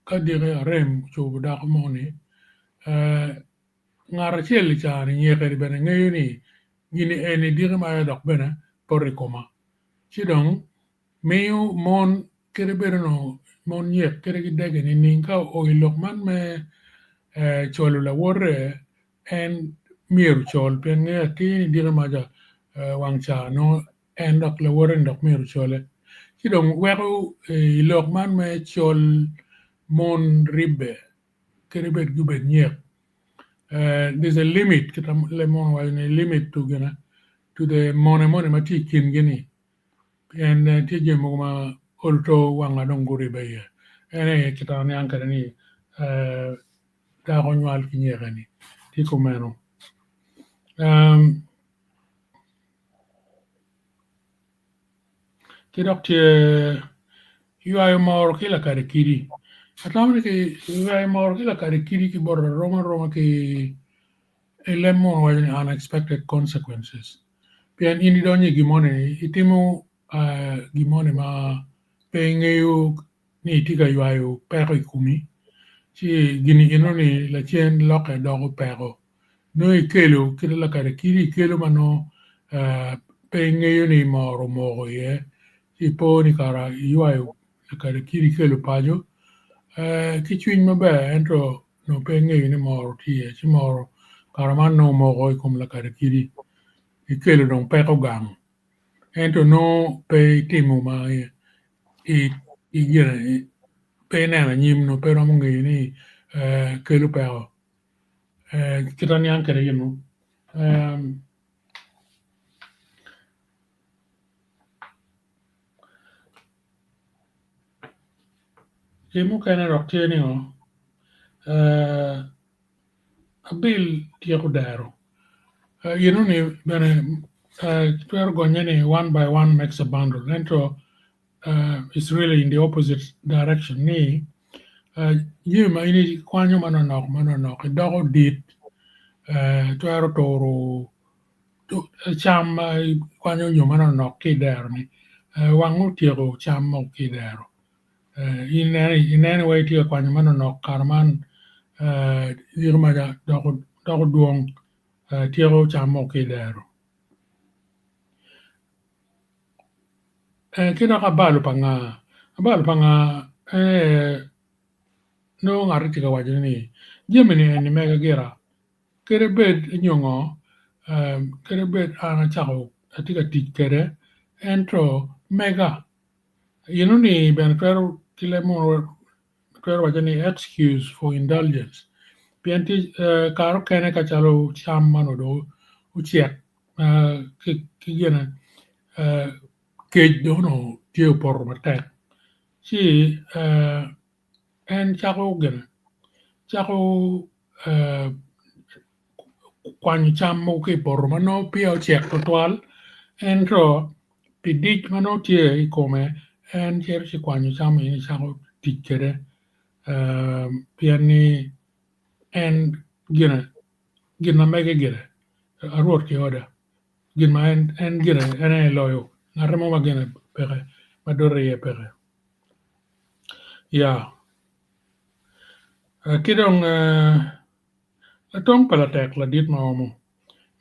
ka dire rem chu da moni ngara chel cha ni nyekeri bene ngeyuni gini ene dire ma dok bene porikoma ci dong meyu mon kere berno mon nyek kere gidege ni ninka o ilok man me cholo la worre en miru chol pen nge ti dire ma ja wangcha no en dok la worre dok miru chole ci dong wero ilok man me chol mon ribbe kere bet gubet nyek there's a limit kita le mon wa ne limit to gana to the mon mati kin gini and tije mo ma olto wanga don guri baye ene kita ne ankara ni da ko nyal ki nyegani ti ko meno ki dokte yuay mor kila kare kiri atamne ke yuay mor kila kare kiri ki borra roma ki lemon wa unexpected consequences pian ini donye gimone itimu gimone ma pengeyo ni tiga yuayo pero ikumi si gini inoni la chien loke dogo pero no ikelo kira la kare kiri ikelo mano pengeyo ni moro ye si po ni kara yuayo la kare kiri ikelo pajo kichwiny maber ento no pengeyo ni moro tiye si moro kara man no moro ikum la kare kiri ikelo dong peko gang ento no pe timo ma i gire pe nena nyim no pero mo ngi ni kelo pero kita ni anche yenu yemu kana rokte ni o abil tieko daro yenu ni bene pero gonyane one by one makes a bundle ento it's really in the opposite direction ni yema ini kwanyo manonok dogo dit tuaro toro cham kwanyo nyo manonok kidero ni wangu tiego cham mo kidero in any way tiego kwanyo manonok karman yirma ja dogo duong tiego cham mo kidero kida ka balu panga no ngari tiga wajini jemini ni mega gira kere bed nyongo kere bed ana chako tiga tikere entro mega ni ben pero kile mo pero wajini excuse for indulgence pianti karo kene kachalo cham manodo uchiek kigena kej dono tio por matek si en chako kwany cham mo ke por mano pio chiek total entro pidik mano tie ikome en cher si kwany cham ini chako tikere piani en gina mege gire aruot ki oda gina en gire en loyo naremo magina pere madore ye pere ya kidong atong palatek la dit maomo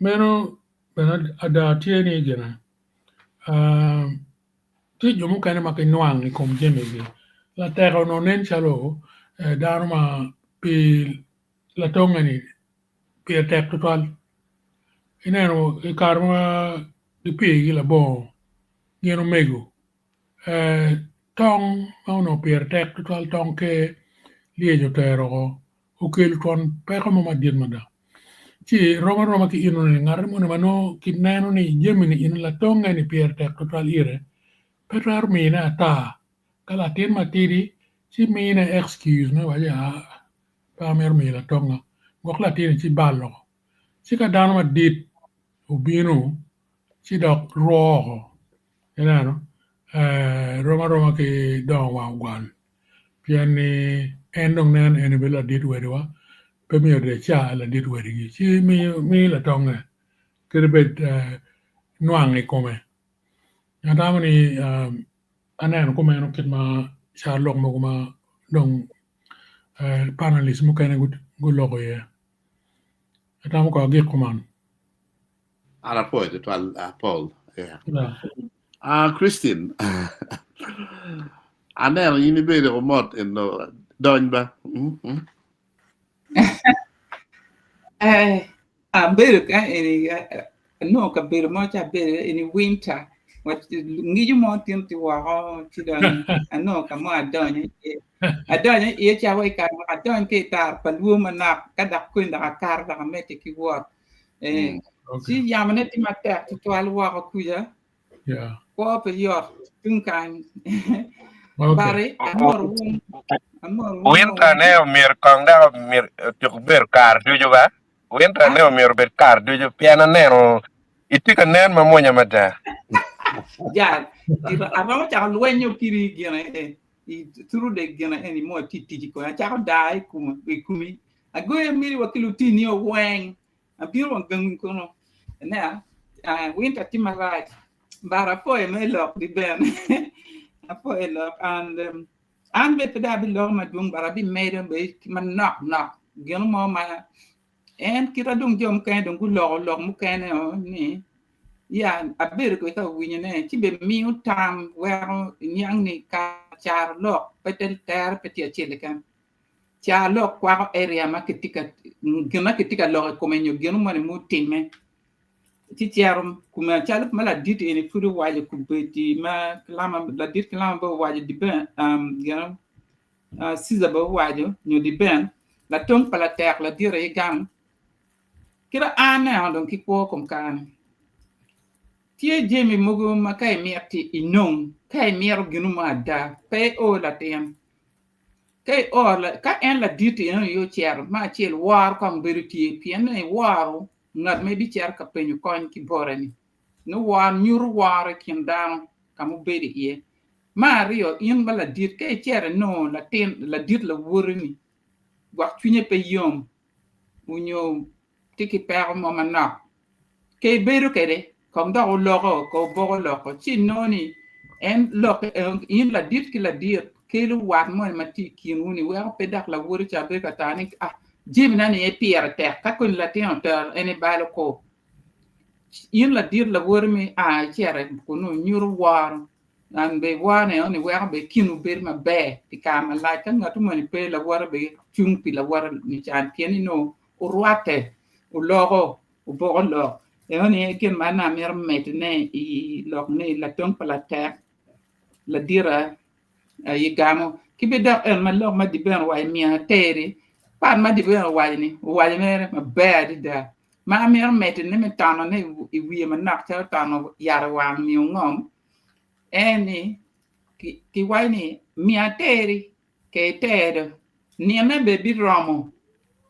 meno bena ada tieni gina ti jomu kane makinwang ni kom jemege la tero no nen chalo darma pi la tongani pi tek total ineno ikarma di pi la bo gino mego tong mauno pi tek total tong ke liejo tero ukel ton peko mo madien mada ci roma ki ino ni ngar mo mano kineno ni jemini in la tonga ni pier tek total ire petrar mina ta kala tin matiri ci mina excuse no waya pa mer mi la tonga gok la tin ci ballo ci ka dan ma dit ubino ci dok ro enano roma ki don wa gal piani endong nen en bela dit wedwa pemio de cha la dit wedgi ci mi la tonga kerbet nuang ni come adamani anen come no kitma charlok mo kuma dong panelist mo kene gulogo ye atam ko gi kuman Ara poi det var Paul. Ja. yeah. Christine. Anel ini bede remote en donba. Beru ka ini no ka beru mo cha beru ini winter what ngi mo tin ti wa ho ti dan no ka mo adonye e cha wai ka adonye ke ta palu manak ka dak ku nda kar da me ti ki wo si yamane ti matek ti twal wa ko kuya yeah ko pe yo tun kan okay bare amor Winter ne mir kongda mir tuk ber kar duju ba. Winter ne mir ber kar duju piana nero itika nen mamonya mata. ya aramo cha luenyo kiri gena i turu de gena eni mo titi ko cha dai kumi agoye miri wakilu tini o wen a biro gang kono na winter timarai bara poi me lock di ben poi lock and be pada bi lock ma dung bara bi made be man knock geno mo ma en kira dung jom kan dung lock mu kan ni ya aber ko ka winya ne ti be mi utam wero nyang ni ka char lock petel ter petia chele kan cha lock kwa area ma kitika gena kitika lock ko men yo geno mo mu timme ti tiarum kuma chaluk mala dit ene furu waje ku beti ma klama la dit klama ba waje di ben gena siza ba waje ñu di ben la tong pala ter la dire gam kira ana donc ki po kom kan tie jemi mugo makai miati inong kai miero ginu ma da pe o la tem kai o la ka en la dit en yo tiar ma tiel war kom beriti pien ne waru ngat me bi tiar ka penyu kon ki borani no war nyur war kin dan kamu bedi ye mario in bala dit kai tiar no la ten la dit la wurini wax tuñe pe yom unyo tiki per mo mana kai beru kede kom da o logo ko bogo logo ci noni en logo in la dit ki la dit ke lu wat mo ma ti kinuni wa pe dak la wuri cha be ka tani jim na ni e pierre ter ka ko la tin ter ene balo ko in la dit la wuri mi chere ko no nyuru war nan be wane oni wa be kinu ber ma be ti ka ma la kan ngatu mo ni pe la war be chung pi la war ni chan tieni no o ruate o logo o bogo logo e oni ken mana mer metne I lok ne la tong pala ter la dira yigamo kibida el malok ma di ben wa mi teri pan ma di ben wa ni mere ma bad da ma mer metne me tano ne wi ma nak ta tano yar wa mi ngom eni ki wa ni mi teri ke ter ni me be bi romo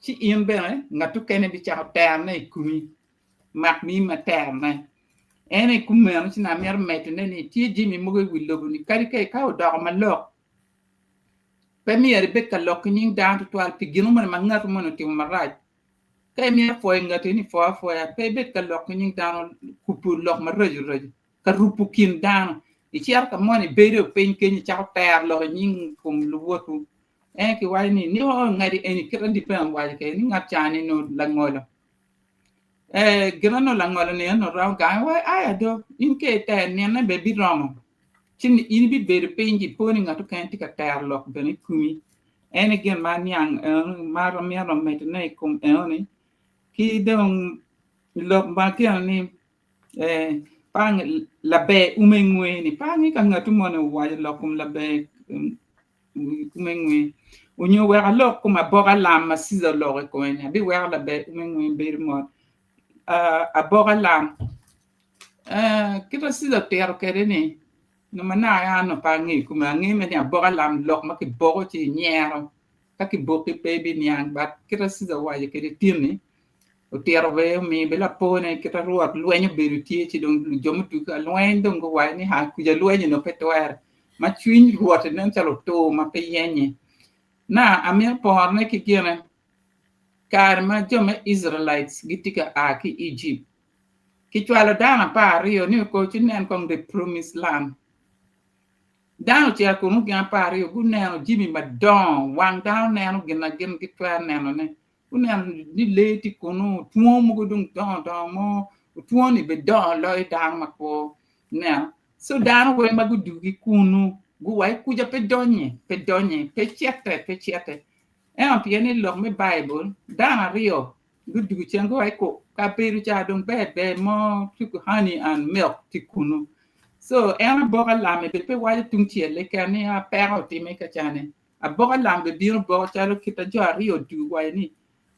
ci imbe ngatu kene bi cha ter ne kumi mak mi materne ene kummer ci na mer metne ni ti jimi mo go willo ni kari kay ka do ma lok pe mi er be ka lok ni dan to al pigino man ngat mo no ti maraj kay mi fo ngati ni fo ya pe be ka lok ni dan kupu lok ma reju ka rupu kin dan I ci ar ka mo ni be do pen ke ni cha ter lo ni kum lu wotu ki wa ni ho ngari eni kra di pen wa ke ni ngat chani no la ngolo grano la ngolo ne no raw ga wa aya do in ke te ne na be bi romo chin in bi be penji poni ngatu kan ti ka ter lok be ni kumi ene gen ma nyang ma ro mi ro met ne kum ene ki don lok ba ke ni pang la be umengwe ni pang ka ngatu mo no wa lokum la be umengwe unyo wa lok kuma boga lam ma sizo lok ko ene bi wa la be umengwe be mo a boga lam kita sizo ter kerene no mana ya no pangi kuma ngi me ya boga lam lok ma ki bogo ti nyero ka ki boki baby nyang bat kita sizo wa ye kedi tini o ter we mi bela pone kita ruat luenyo beru ti ci dong jomu tu ka luen dong go wa ni ha ku ja luenyo no petwer ma chuin ruat nan chalo to ma pe yenye na amia por ne ki kene karma jome Israelites gitika aki Egypt ki chwalo dana pa rio ni ko chinen kong the promised land dano tia ko mu gan pa rio gu neno jimi madon wang down neno gina gen ki twa neno ne gu neno ni leti ko no tuo mu gu dung don mo tuo ni be don loy dang ma ko ne so dano we magu dugi kunu gu wai ku ja pe donye pe chete en pieni lok me Bible dana rio good du chengo ai ko ka peru cha dong be mo tu honey and milk ti kunu so en boga la me pe wa tung tie le ka ni a pero ti me ka chane a boga la be bir bo cha lo kita jo rio du wa ni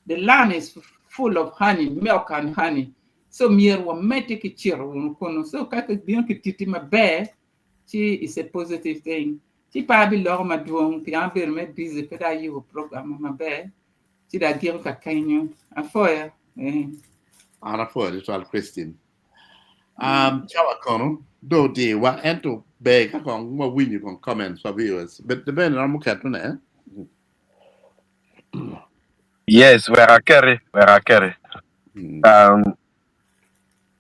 the land is full of honey milk and honey so mier wa mete ki chiro kunu so ka bien ki titi ma be chi is a positive thing ti pa bi lor ma duong ti an ber me busy pe da yu program ma be ti da gir ka kanyo afoya Ana fo di tal Christine chawa kono do di wa ento be ka kong mo wini kong comments for viewers but the ben ramu kat ne Yes, wera kere.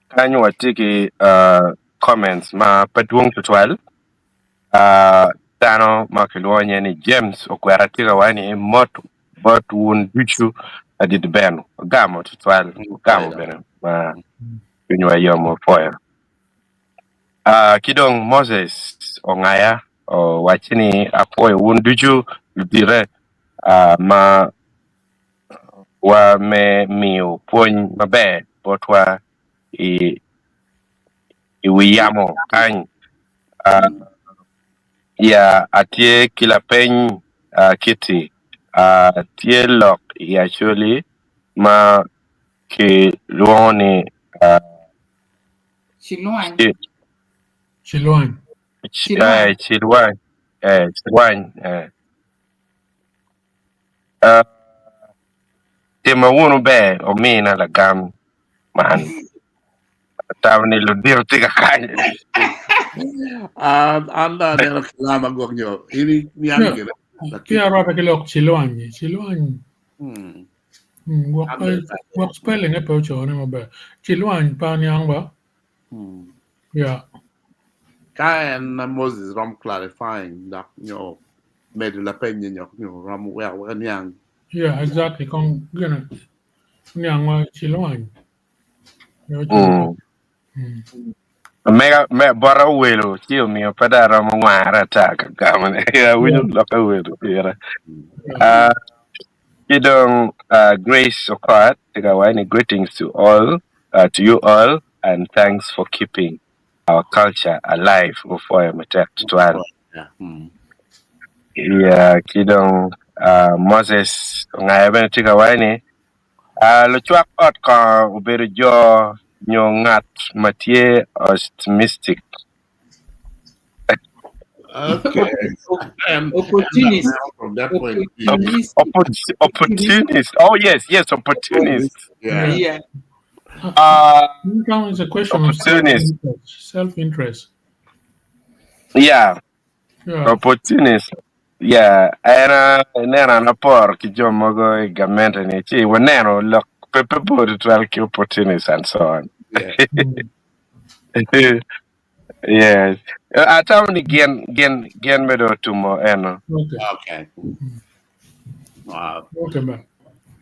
Kanyo watiki comments ma patuong tutwal tano makilwanya ni James okwaratika wani moto but won duchu adid beno gamo tutwal gamo beno ma kunywa yomo foya kidong Moses ongaya o wachini apoy won duchu dire ma wa me miu pony mabe botwa i wiyamo kany ya atie kila peny kiti tie lok actually ma ki luoni Chiluan. Chiluan. Chilwan tema wunu be o mina la gam man tawni lu dir tiga kanya anda nero lama gogno ini niang gila Kia rata kilok Chiluan. Chiluan. Work spelling e pocho ne mabe. Chiluan pa niang ba? Yeah. Kain Moses ram clarifying that made la peña ram well niang. Yeah, exactly. Kong gana niang wa Chiluan. me bora welo chiu mi padara mo ngara ta gamane ya winu loka welo era kidong Grace Okrat tiga wani greetings to you all and thanks for keeping our culture alive before I met to yeah kidong Moses ngaya tiga wani lo chuak ot ka uberu jo nyongat Mathieu optimistic. Okay. Opportunist. From that point. Opportunist. Oh yes, opportunist. Yeah. It's a question of self-interest. Yeah. Opportunist. Yeah. Era nera na por ki jomogo gamenta ni chi wanero look people to try to opportunities and so on. Yes. I tell me gen me do tumo eno. Okay. Wow. Okay,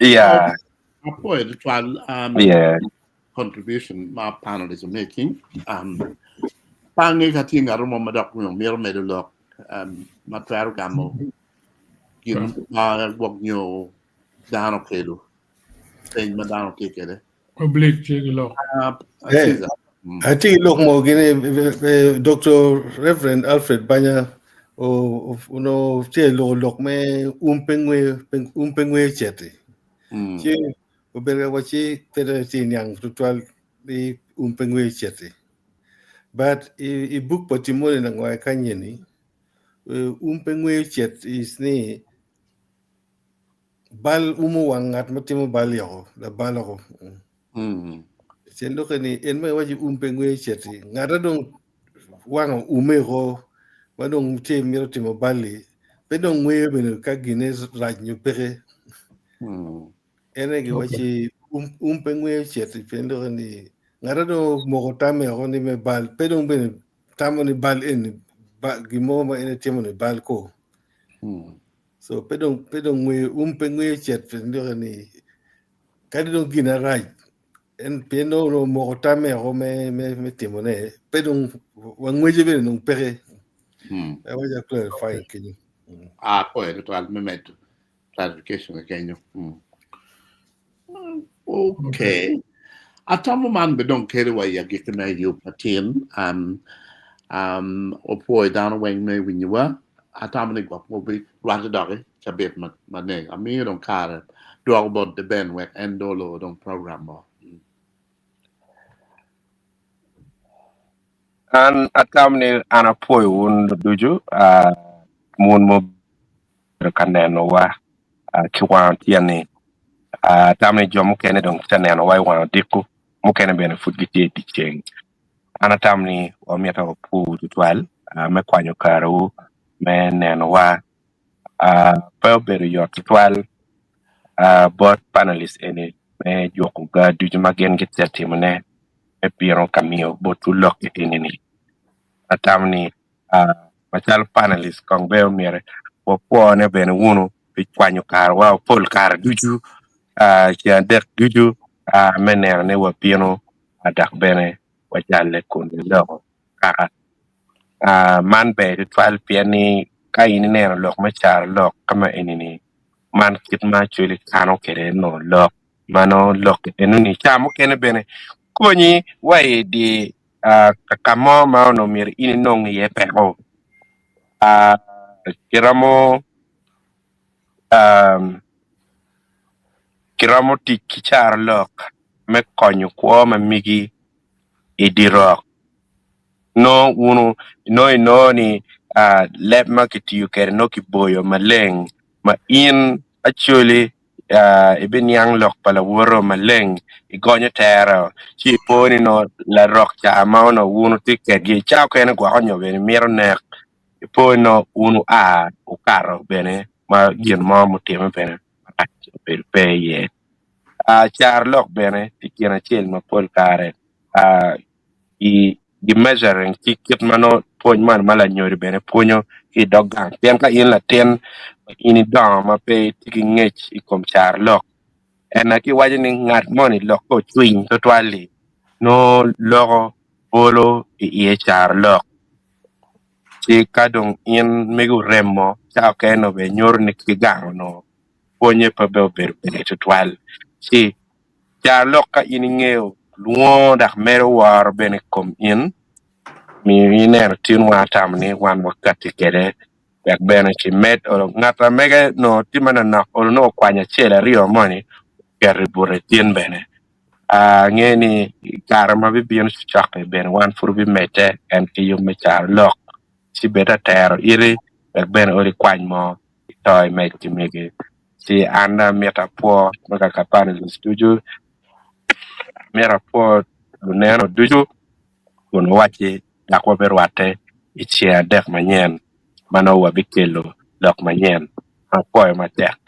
yeah. Apoy the trial contribution my panelists are making. Pangi katinga rumo madak mir medulok matwaro gamo. Gin wag nyo dano kedo. Thing madano kekede. Oblique chigilo. I think look more Dr. Reverend Alfred Banya o che look me umpengwe chete. Che obere wachi tere yang tutual di umpengwe chete. But I book patimone na ngwa kanyeni umpengwe chet is ni bal umuwangat matimo bal yako la balako. Sen look ni en me waji umpengwe cheti ngara dong wang umego wadong te mirotimo bali pedong we beno ka gines rajnyo pere ene ge waji umpengwe cheti pendo ni ngara do mogotame oni me bal pedong beno tamoni bal en ba gimo ma ene temo ni bal ko so pedong we umpengwe chet pendo ni kadi dong gina raj en pieno no mogotame o me timone pedong wangweje be no pere I was just clarifying kenyu pues total me meto clarification kenyu okay atamo man be don't care why you get na you patin opoy down when me when you were atamo ni gwa mo be run the dog chabet ma ne ami don't care do about the ben work and dolo don't program mo an atamni ana poy won duju mun mo kaneno wa kiwan tiani tamni jomu kene don taneno wa wan diku mu kene bene futgiti dicheng ana tamni o miata pu tutwal me kwanyo karo me neno wa beru yo tutwal bot panelist ene me joku ga duju magen gitati mune e piero camio botu lok inini atamni machal panelist kong beo mere po ne bene wunu pi kwanyo kar wa pol kar duju chia dek duju mener ne wa pieno adak bene wa jalle kun lo kaka man be de twal piani ka ini ne lok machar lok kama enini man kit ma chuli kano kere no lok mano lok enuni chamo kene bene konyi wai di kamo ma no mir ini nong ye pego kiramo ti kichar lok me konyo kwa ma migi idirok no unu no ni let ma kitiyu kere no kiboyo maleng ma in actually ibin yang lok pala wuro maleng igonyo tero chi poni no la rock cha ma no unu tiket gi cha kene gwa onyo bene miro nek poni no unu ukaro bene ma gin mo mutime bene pe ye char lok bene tikina chel ma pol kare i measuring kit mano pony man mala nyori bene ponyo i dogang ten ka in la ten ini dong ma pe tiki ngech i kom char lok ena ki waje ni ngat moni lok ko twing to twali no logo bolo i char lok si kadong in megu remo cha ke no be nyor ni ki gang no ponye pa be be to twal si char lok ka in ngeo luo dak mero war bene kom in mi neno tin wa tamni wan wakati kede bek bene chi met o ngata mege no timana na o no kwanya chela rio moni keri bure tin bene ngeni karama bi bien chakpe bene wan fur bi mete en ki yum me char lok si beta tero iri bek bene ori kwany mo toy met ki mege si anda meta po maka kapane lu studio mera po luneno duju kun wachi dakwa berwate ichia dek manyen mano wa bikelo lok manyen apoy matek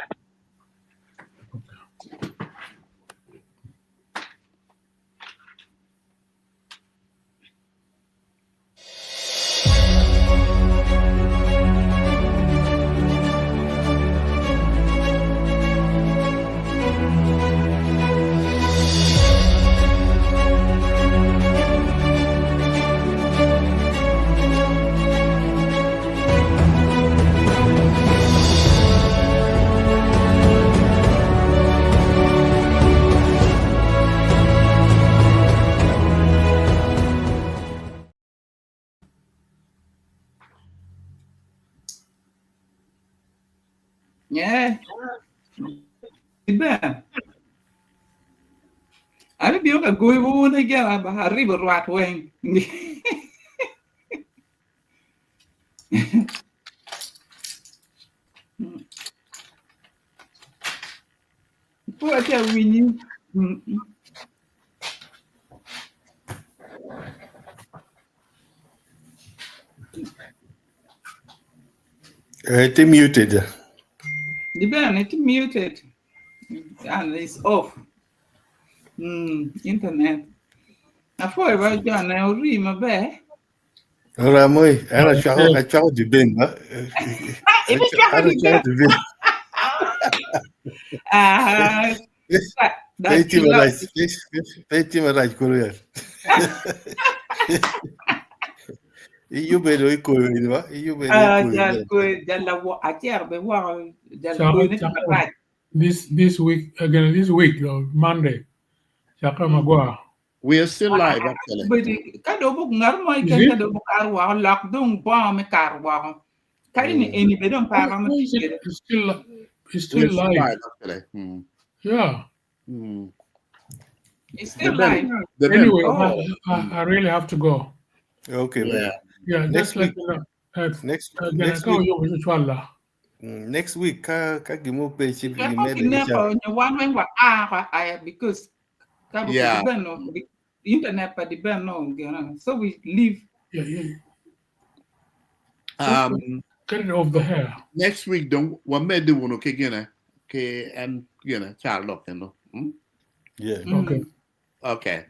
Yeah. Iba. Abi biyo ka goy wo na ga ba hari berwat weng. Po acha wini. It's muted. The band it's muted and it's off. Internet. I thought about John now read my bed. Ora moi, ana chao du ben, ha. Ana chao du ben. Peti marai korea. Iyo bedo iko ba? Iyo bedo This week again, this week though, Monday. Chaka magwa. We are still live, actually. But kado buk ngar moy ken kado buk arwa lock dung ba me karwa. Kari ni eni bedon para ma It's still We're still live. live, actually. Yeah. It's still live. Anyway, I really have to go. Okay, Yeah. Yeah, Next just like Next week. Next week, ka gimo pe chief Yeah, because Yeah. the internet pa di ben no, so we leave. Yeah. Get it off the hair. Next week, don't what me do no ke gina ke and Charlotte no. Yeah. Okay. Okay.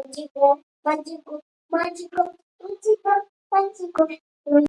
Magical, magical, magical, magical, magical.